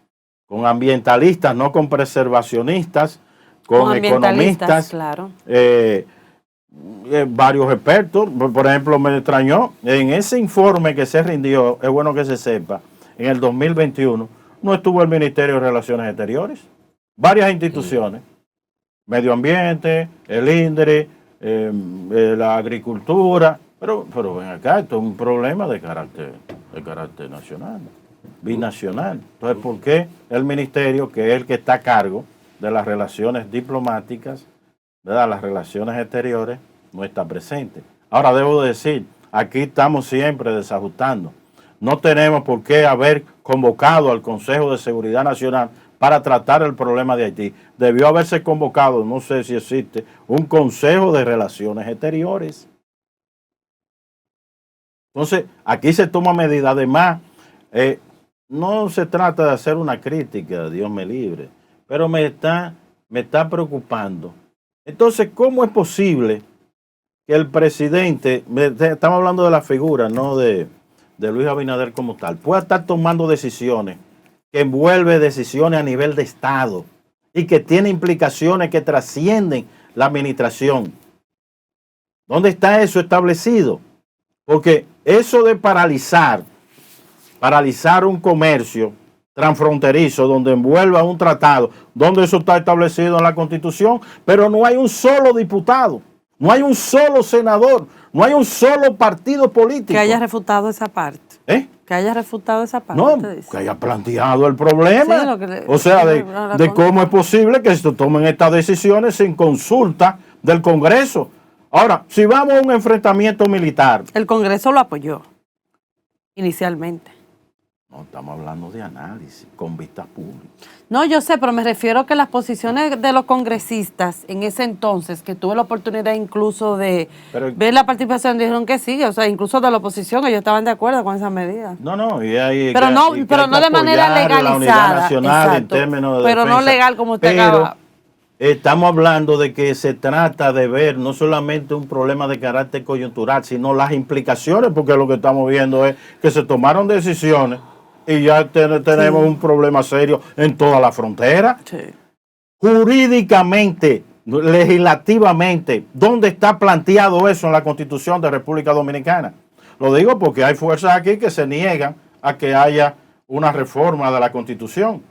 Speaker 21: con ambientalistas, no con preservacionistas, con economistas, claro. Varios expertos. Por ejemplo, me extrañó, en ese informe que se rindió, es bueno que se sepa, en el 2021, no estuvo el Ministerio de Relaciones Exteriores, varias instituciones, Medio Ambiente, el INDRE, la Agricultura. Pero ven acá, esto es un problema de carácter nacional, binacional. Entonces, ¿por qué el ministerio, que es el que está a cargo de las relaciones diplomáticas, ¿verdad? Las relaciones exteriores, no está presente? Ahora, debo decir, aquí estamos siempre desajustando. No tenemos por qué haber convocado al Consejo de Seguridad Nacional para tratar el problema de Haití. Debió haberse convocado, no sé si existe, un Consejo de Relaciones Exteriores. Entonces, aquí se toma medida. Además, no se trata de hacer una crítica, Dios me libre, pero me está preocupando. Entonces, ¿cómo es posible que el presidente, estamos hablando de la figura, no de Luis Abinader como tal, pueda estar tomando decisiones que envuelven decisiones a nivel de Estado y que tiene implicaciones que trascienden la administración? ¿Dónde está eso establecido? Porque eso de paralizar un comercio transfronterizo donde envuelva un tratado, donde eso está establecido en la Constitución, pero no hay un solo diputado, no hay un solo senador, no hay un solo partido político
Speaker 11: que haya refutado esa parte. Que haya refutado esa parte.
Speaker 21: No, que haya planteado el problema. Sí, de cómo es posible que se tomen estas decisiones sin consulta del Congreso. Ahora, si vamos a un enfrentamiento militar.
Speaker 11: El Congreso lo apoyó inicialmente.
Speaker 21: No, estamos hablando de análisis con vistas públicas.
Speaker 11: No, yo sé, pero me refiero que las posiciones de los congresistas en ese entonces, que tuve la oportunidad incluso de ver la participación, dijeron que sí, o sea, incluso de la oposición, ellos estaban de acuerdo con esas medidas.
Speaker 21: No, y hay
Speaker 11: pero no de manera legalizada.
Speaker 21: La unidad nacional, exacto, en términos de
Speaker 11: pero
Speaker 21: defensa,
Speaker 11: no legal como usted acaba.
Speaker 21: estamos hablando de que se trata de ver no solamente un problema de carácter coyuntural, sino las implicaciones, porque lo que estamos viendo es que se tomaron decisiones y ya tenemos un problema serio en toda la frontera.
Speaker 11: Sí.
Speaker 21: Jurídicamente, legislativamente, ¿dónde está planteado eso en la Constitución de República Dominicana? Lo digo porque hay fuerzas aquí que se niegan a que haya una reforma de la Constitución.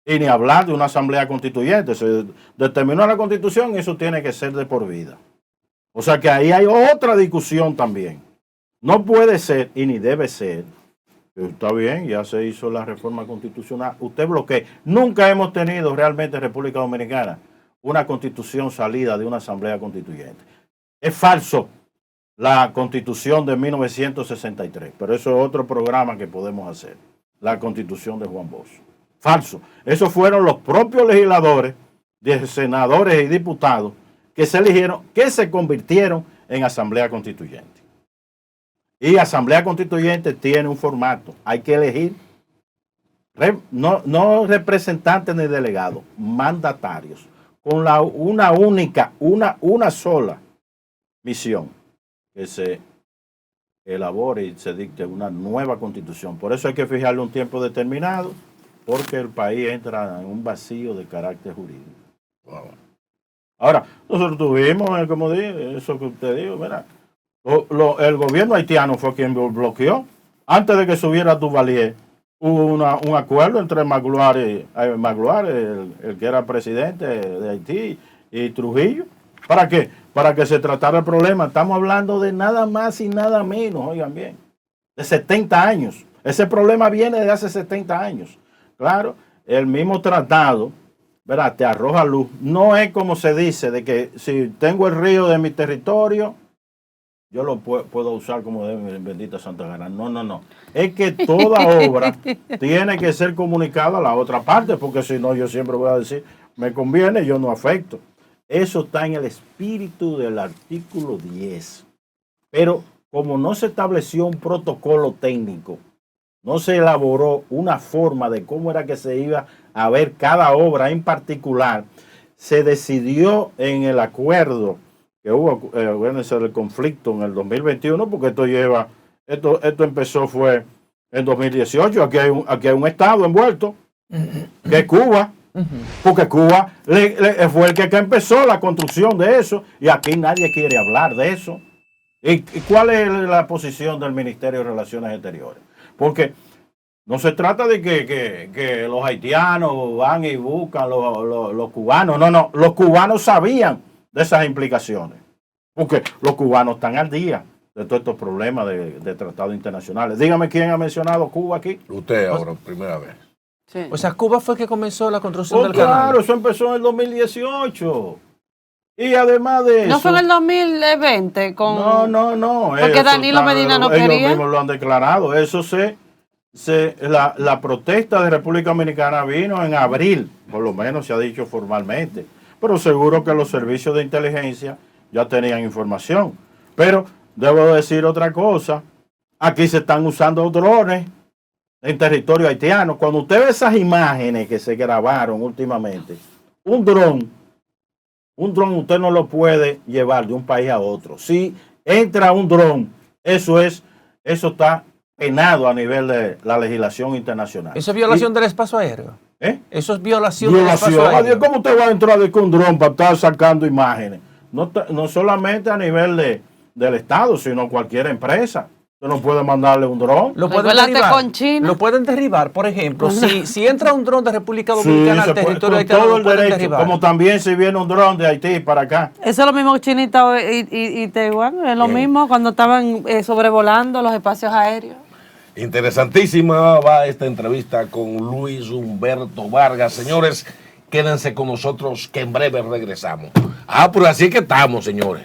Speaker 21: Y ni hablar de una asamblea constituyente. Se determinó la Constitución y eso tiene que ser de por vida. O sea que ahí hay otra discusión también. No puede ser y ni debe ser. Está bien, ya se hizo la reforma constitucional. Usted bloquea. Nunca hemos tenido realmente en República Dominicana una constitución salida de una asamblea constituyente. Es falso la constitución de 1963, pero eso es otro programa que podemos hacer. La constitución de Juan Bosch. Falso. Esos fueron los propios legisladores, senadores y diputados que se eligieron, que se convirtieron en asamblea constituyente. Y asamblea constituyente tiene un formato. Hay que elegir no representantes ni delegados, mandatarios, con una sola misión, que se elabore y se dicte una nueva constitución. Por eso hay que fijarle un tiempo determinado, porque el país entra en un vacío de carácter jurídico. Wow. Ahora, nosotros tuvimos, como dije, eso que usted dijo, mira, el gobierno haitiano fue quien bloqueó. Antes de que subiera Duvalier, hubo un acuerdo entre Magloire, el que era presidente de Haití, y Trujillo. ¿Para qué? Para que se tratara el problema. Estamos hablando de nada más y nada menos, oigan bien, de 70 años. Ese problema viene de hace 70 años. Claro, el mismo tratado, ¿verdad?, te arroja luz. No es como se dice, de que si tengo el río de mi territorio, yo lo puedo usar como de bendita Santa Gana. No. Es que toda obra tiene que ser comunicada a la otra parte, porque si no, yo siempre voy a decir, me conviene, yo no afecto. Eso está en el espíritu del artículo 10. Pero como no se estableció un protocolo técnico, no se elaboró una forma de cómo era que se iba a ver cada obra en particular, se decidió en el acuerdo que hubo, el conflicto en el 2021, porque esto empezó fue en 2018, aquí hay un estado envuelto, que es Cuba, porque Cuba fue el que empezó la construcción de eso, y aquí nadie quiere hablar de eso. ¿Y cuál es la posición del Ministerio de Relaciones Exteriores? Porque no se trata de que los haitianos van y buscan los cubanos. No, los cubanos sabían de esas implicaciones, porque los cubanos están al día de todos estos problemas de tratados internacionales. Dígame quién ha mencionado Cuba aquí.
Speaker 1: Usted ahora, primera vez.
Speaker 2: Sí. O sea, Cuba fue que comenzó la construcción del canal.
Speaker 21: Claro, eso empezó en el 2018. Y además de eso...
Speaker 11: ¿No fue en el 2020?
Speaker 21: No.
Speaker 11: Porque Danilo Medina no quería.
Speaker 21: Ellos mismos lo han declarado. Eso la protesta de República Dominicana vino en abril, por lo menos se ha dicho formalmente. Pero seguro que los servicios de inteligencia ya tenían información. Pero debo decir otra cosa. Aquí se están usando drones en territorio haitiano. Cuando usted ve esas imágenes que se grabaron últimamente, un dron usted no lo puede llevar de un país a otro. Si entra un dron, eso está penado a nivel de la legislación internacional.
Speaker 2: ¿Eso es violación del espacio aéreo? Eso es violación del espacio aéreo.
Speaker 21: ¿Cómo usted va a entrar de un dron para estar sacando imágenes? No solamente a nivel del Estado, sino cualquier empresa. Usted no puede mandarle un dron.
Speaker 2: Lo pueden derribar, por ejemplo. Si entra un dron de República Dominicana al territorio haitiano,
Speaker 21: todo el derecho, como también si viene un dron de Haití para acá.
Speaker 11: Eso es lo mismo que Chinita y Taiwán. Es lo mismo cuando estaban sobrevolando los espacios aéreos.
Speaker 1: Interesantísima va esta entrevista con Luis Humberto Vargas. Señores, quédense con nosotros que en breve regresamos. Pues así que estamos, señores.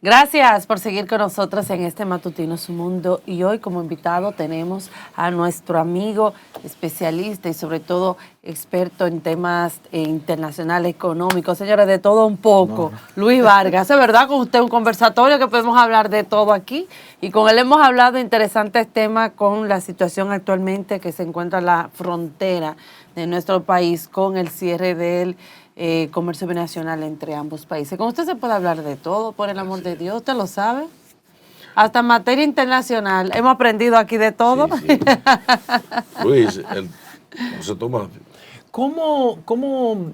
Speaker 11: Gracias por seguir con nosotros en este Matutino Su Mundo, y hoy como invitado tenemos a nuestro amigo especialista y sobre todo experto en temas internacionales, económicos, señores, de todo un poco, Luis Vargas. Es verdad, con usted un conversatorio que podemos hablar de todo aquí, y con él hemos hablado de interesantes temas con la situación actualmente que se encuentra en la frontera de nuestro país con el cierre del comercio binacional entre ambos países. Con usted se puede hablar de todo, por el amor de Dios, usted lo sabe. Hasta en materia internacional, hemos aprendido aquí de todo.
Speaker 1: Sí, sí. Luis, José Tomás.
Speaker 2: ¿Cómo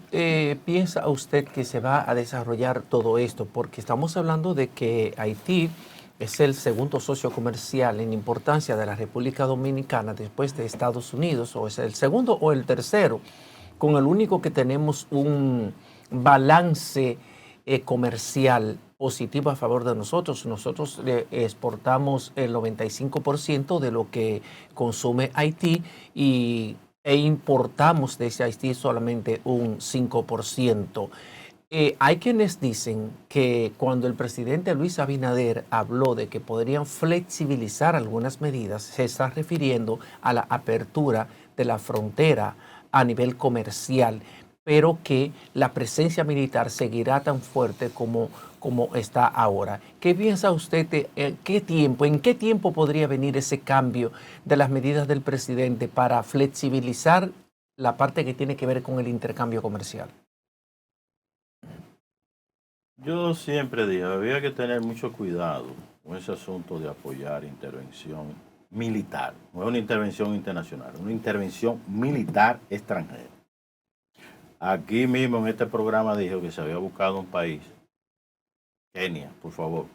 Speaker 2: piensa usted que se va a desarrollar todo esto? Porque estamos hablando de que Haití es el segundo socio comercial en importancia de la República Dominicana después de Estados Unidos, o es el segundo o el tercero, con el único que tenemos un balance comercial positivo a favor de nosotros. Nosotros exportamos el 95% de lo que consume Haití e importamos desde Haití solamente un 5%. Hay quienes dicen que cuando el presidente Luis Abinader habló de que podrían flexibilizar algunas medidas, se está refiriendo a la apertura de la frontera a nivel comercial, pero que la presencia militar seguirá tan fuerte como está ahora. ¿Qué piensa usted en qué tiempo podría venir ese cambio de las medidas del presidente para flexibilizar la parte que tiene que ver con el intercambio comercial?
Speaker 21: Yo siempre dije, había que tener mucho cuidado con ese asunto de apoyar intervención militar. No es una intervención internacional, es una intervención militar extranjera. Aquí mismo en este programa dijo que se había buscado un país, Kenia, por favor.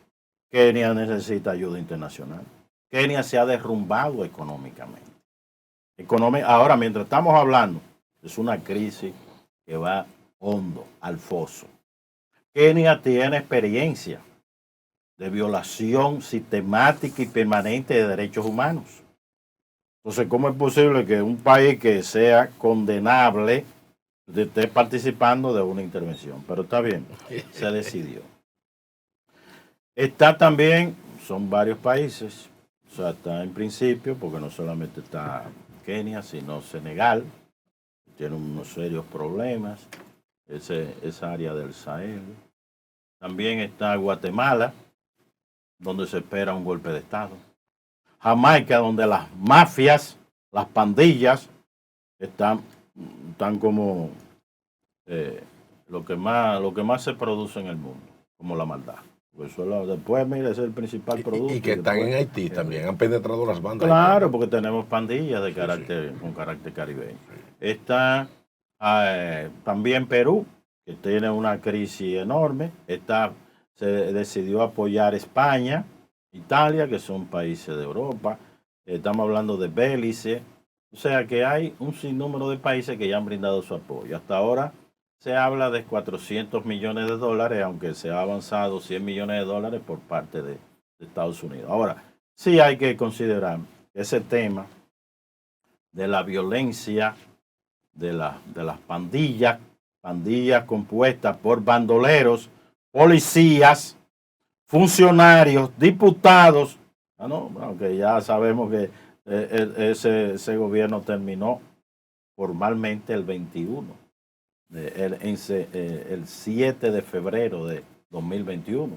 Speaker 21: Kenia necesita ayuda internacional. Kenia se ha derrumbado económicamente. Ahora, mientras estamos hablando, es una crisis que va hondo, al foso. Kenia tiene experiencia de violación sistemática y permanente de derechos humanos. Entonces, ¿cómo es posible que un país que sea condenable esté participando de una intervención? Pero está bien, se decidió. Está también, son varios países, o sea, está en principio, porque no solamente está Kenia, sino Senegal, tiene unos serios problemas, esa área del Sahel. También está Guatemala, donde se espera un golpe de Estado. Jamaica, donde las mafias, las pandillas, están como lo que más se produce en el mundo, como la maldad. Pues después, mira, ese es el principal producto.
Speaker 1: Y que están en Haití también, han penetrado las bandas.
Speaker 21: Claro, porque tenemos pandillas con carácter caribeño. Está también Perú, que tiene una crisis enorme. Se decidió apoyar España, Italia, que son países de Europa. Estamos hablando de Belice. O sea que hay un sinnúmero de países que ya han brindado su apoyo. Hasta ahora se habla de 400 millones de dólares, aunque se ha avanzado 100 millones de dólares por parte de Estados Unidos. Ahora, sí hay que considerar ese tema de la violencia, de las pandillas compuestas por bandoleros, policías, funcionarios, diputados. Aunque ya sabemos que ese gobierno terminó formalmente el 21. El 7 de febrero de 2021.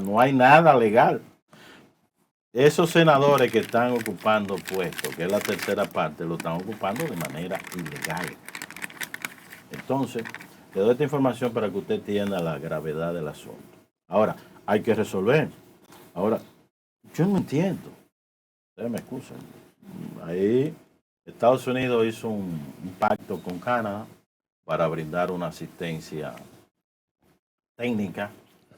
Speaker 21: No hay nada legal. Esos senadores que están ocupando puestos, que es la tercera parte, lo están ocupando de manera ilegal. Entonces, te doy esta información para que usted entienda la gravedad del asunto. Ahora, hay que resolver. Ahora, yo no entiendo. Ustedes me excusan. Ahí Estados Unidos hizo un pacto con Canadá para brindar una asistencia técnica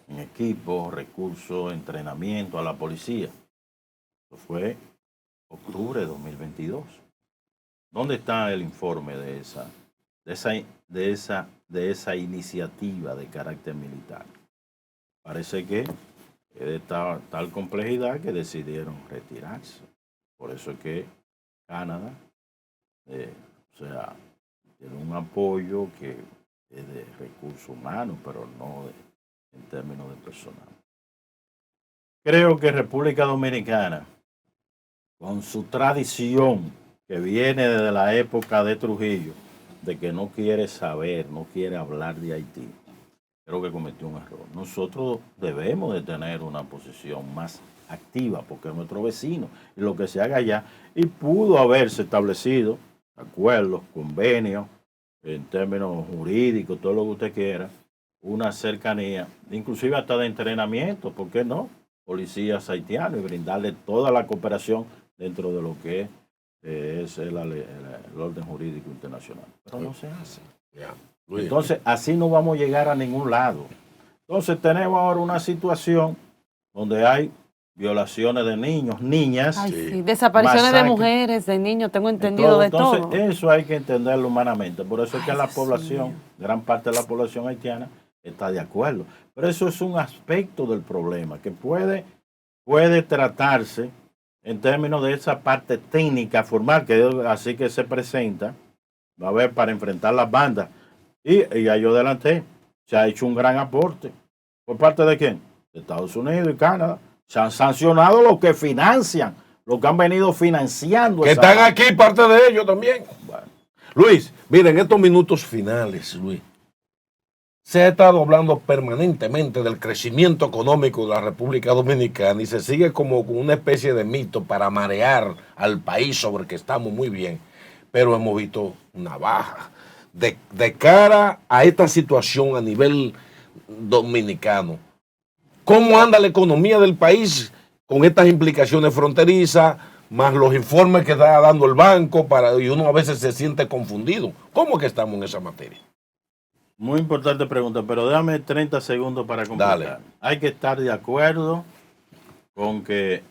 Speaker 21: en equipo, recursos, entrenamiento a la policía. Eso fue octubre de 2022. ¿Dónde está el informe de esa iniciativa de carácter militar? Parece que es de tal complejidad que decidieron retirarse. Por eso es que Canadá, tiene un apoyo que es de recursos humanos, pero no en términos de personal. Creo que República Dominicana, con su tradición que viene desde la época de Trujillo, de que no quiere saber, no quiere hablar de Haití, creo que cometió un error. Nosotros debemos de tener una posición más activa, porque es nuestro vecino, y lo que se haga allá, y pudo haberse establecido acuerdos, convenios, en términos jurídicos, todo lo que usted quiera, una cercanía, inclusive hasta de entrenamiento, ¿por qué no? Policías haitianos y brindarle toda la cooperación dentro de lo que es el orden jurídico internacional. Pero no se hace. Entonces, así no vamos a llegar a ningún lado. Entonces, tenemos ahora una situación donde hay violaciones de niños, niñas.
Speaker 11: Ay, sí. Desapariciones de mujeres, de niños, tengo entendido de todo.
Speaker 21: Entonces, eso hay que entenderlo humanamente. Por eso es que la población, gran parte de la población haitiana, está de acuerdo. Pero eso es un aspecto del problema que puede tratarse en términos de esa parte técnica formal, que así que se presenta, va a haber para enfrentar las bandas. Y ya yo adelanté, se ha hecho un gran aporte. ¿Por parte de quién? De Estados Unidos y Canadá. Se han sancionado los que financian, los que han venido financiando.
Speaker 1: Que están aquí, parte de ellos también. Bueno. Luis, miren, en estos minutos finales, Luis, se ha estado hablando permanentemente del crecimiento económico de la República Dominicana y se sigue como una especie de mito para marear al país sobre que estamos muy bien, pero hemos visto una baja. De cara a esta situación a nivel dominicano, ¿cómo anda la economía del país con estas implicaciones fronterizas, más los informes que está dando el banco, y uno a veces se siente confundido? ¿Cómo que estamos en esa materia?
Speaker 21: Muy importante pregunta, pero dame 30 segundos para completar. Dale. Hay que estar de acuerdo con que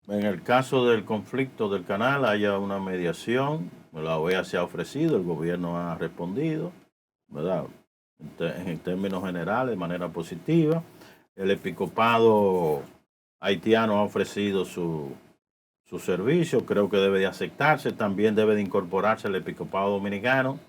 Speaker 21: en el caso del conflicto del canal haya una mediación. La OEA se ha ofrecido, el gobierno ha respondido, ¿verdad? En términos generales, de manera positiva. El episcopado haitiano ha ofrecido su servicio, creo que debe de aceptarse. También debe de incorporarse el episcopado dominicano.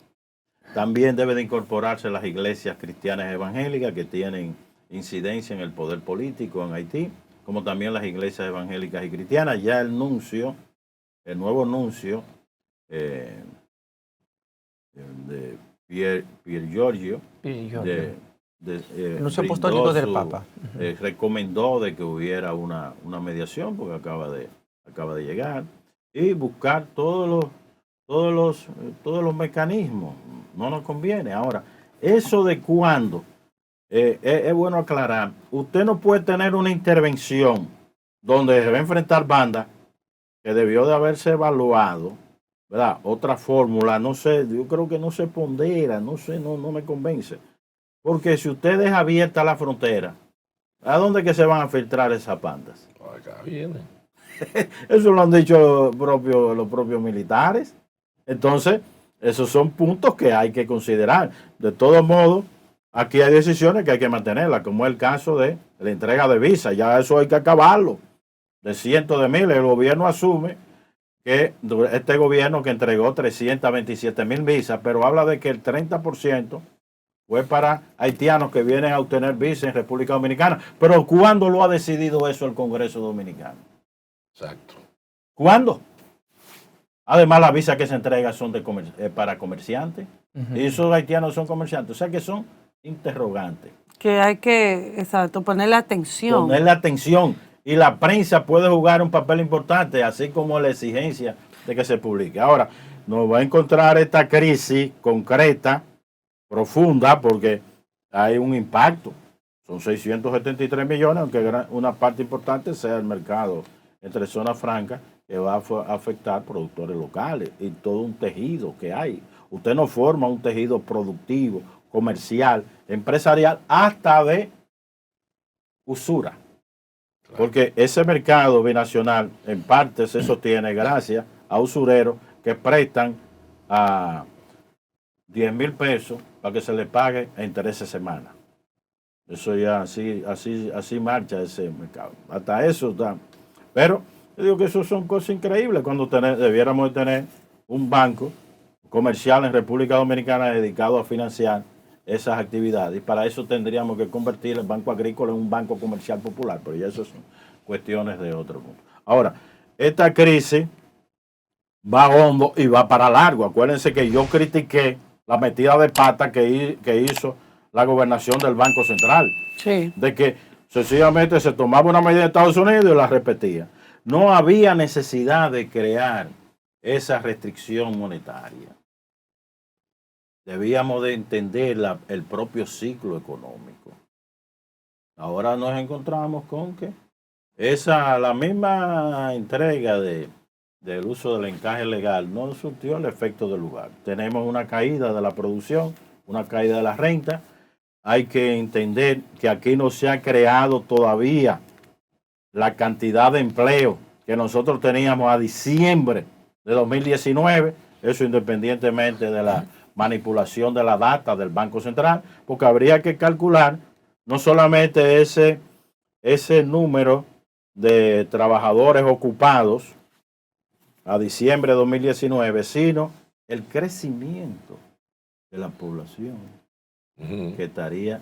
Speaker 21: También debe de incorporarse las iglesias cristianas evangélicas que tienen incidencia en el poder político en Haití, como también las iglesias evangélicas y cristianas. Ya el nuevo nuncio de Pier Giorgio,
Speaker 2: nuncio apostólico del Papa,
Speaker 21: recomendó de que hubiera una mediación, porque acaba de llegar, y buscar todos los mecanismos. No nos conviene. Ahora, eso de cuándo, es bueno aclarar, usted no puede tener una intervención donde se va a enfrentar bandas que debió de haberse evaluado, ¿verdad? Otra fórmula, no sé, yo creo que no se pondera, no sé, no me convence. Porque si usted deja abierta la frontera, ¿a dónde que se van a filtrar esas bandas?
Speaker 1: Acá viene.
Speaker 21: Eso lo han dicho los propios militares. Entonces, esos son puntos que hay que considerar. De todos modos, aquí hay decisiones que hay que mantenerlas, como el caso de la entrega de visas. Ya eso hay que acabarlo. De cientos de miles. El gobierno asume que este gobierno que entregó 327,000 visas, pero habla de que el 30% fue para haitianos que vienen a obtener visas en República Dominicana. Pero ¿cuándo lo ha decidido eso el Congreso Dominicano?
Speaker 1: Exacto.
Speaker 21: ¿Cuándo? Además, las visas que se entregan son para comerciantes. Y esos haitianos son comerciantes. O sea que son interrogantes.
Speaker 11: Que hay que, exacto, ponerle atención.
Speaker 21: Ponerle atención. Y la prensa puede jugar un papel importante, así como la exigencia de que se publique. Ahora, nos va a encontrar esta crisis concreta, profunda, porque hay un impacto. Son 673 millones, aunque una parte importante sea el mercado entre zonas francas, que va a afectar productores locales y todo un tejido que hay. Usted no forma un tejido productivo, comercial, empresarial, hasta de usura. Claro. Porque ese mercado binacional en parte se sostiene gracias a usureros que prestan a 10,000 pesos para que se le pague en 13 semanas. Eso ya así marcha ese mercado. Hasta eso está. Pero yo digo que eso son cosas increíbles cuando debiéramos tener un banco comercial en República Dominicana dedicado a financiar esas actividades. Y para eso tendríamos que convertir el Banco Agrícola en un banco comercial popular. Pero ya eso son cuestiones de otro punto. Ahora, esta crisis va hondo y va para largo. Acuérdense que yo critiqué la metida de pata que hizo la gobernación del Banco Central.
Speaker 11: Sí.
Speaker 21: De que sencillamente se tomaba una medida de Estados Unidos y la repetía. No había necesidad de crear esa restricción monetaria. debíamos de entender el propio ciclo económico. Ahora nos encontramos con que la misma entrega del uso del encaje legal no surtió el efecto del lugar. Tenemos una caída de la producción, una caída de la renta. Hay que entender que aquí no se ha creado todavía la cantidad de empleo que nosotros teníamos a diciembre de 2019, eso independientemente de la manipulación de la data del Banco Central, porque habría que calcular no solamente ese número de trabajadores ocupados a diciembre de 2019, sino el crecimiento de la población que estaría,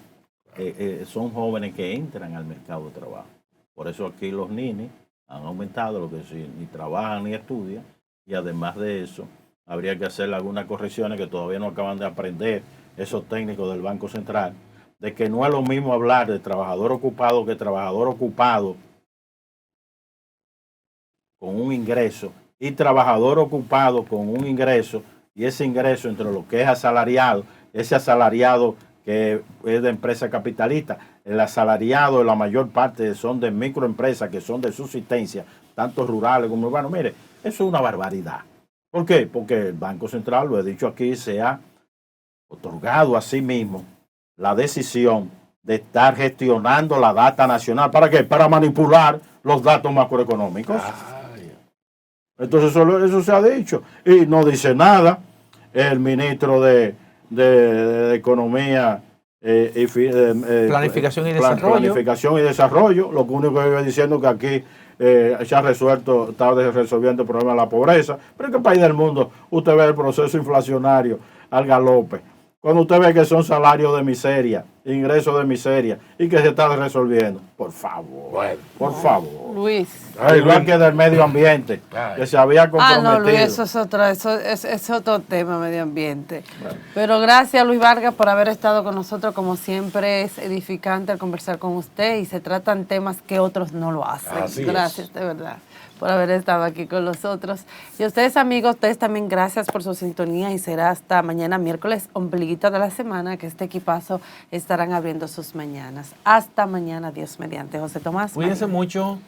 Speaker 21: son jóvenes que entran al mercado de trabajo. Por eso aquí los ninis han aumentado, lo que ni trabajan ni estudian, y además de eso, habría que hacer algunas correcciones que todavía no acaban de aprender esos técnicos del Banco Central, de que no es lo mismo hablar de trabajador ocupado que trabajador ocupado con un ingreso y trabajador ocupado con un ingreso, y ese ingreso entre lo que es asalariado, ese asalariado que es de empresa capitalista, el asalariado la mayor parte son de microempresas que son de subsistencia, tanto rurales como urbanos. Mire, eso es una barbaridad. ¿Por qué? Porque el Banco Central, lo he dicho aquí, se ha otorgado a sí mismo la decisión de estar gestionando la data nacional. ¿Para qué? Para manipular los datos macroeconómicos. Entonces eso se ha dicho. Y no dice nada el ministro de Economía
Speaker 2: Planificación y Desarrollo.
Speaker 21: Planificación y Desarrollo. Lo único que iba diciendo que aquí se ha resuelto, está resolviendo el problema de la pobreza. Pero en qué país del mundo usted ve el proceso inflacionario al galope. Cuando usted ve que son salarios de miseria, ingresos de miseria, y que se está resolviendo. Por favor, por favor.
Speaker 11: Luis.
Speaker 21: Igual que del medio ambiente, que se había comprometido.
Speaker 11: No, Luis, eso es otro tema, medio ambiente. Bueno. Pero gracias, Luis Vargas, por haber estado con nosotros. Como siempre, es edificante al conversar con usted, y se tratan temas que otros no lo hacen.
Speaker 1: Así
Speaker 11: gracias, de verdad, por haber estado aquí con nosotros. Y a ustedes, amigos, ustedes también gracias por su sintonía, y será hasta mañana miércoles, ombliguito de la semana, que este equipazo estarán abriendo sus mañanas. Hasta mañana, Dios mediante. José Tomás.
Speaker 2: Cuídense mucho.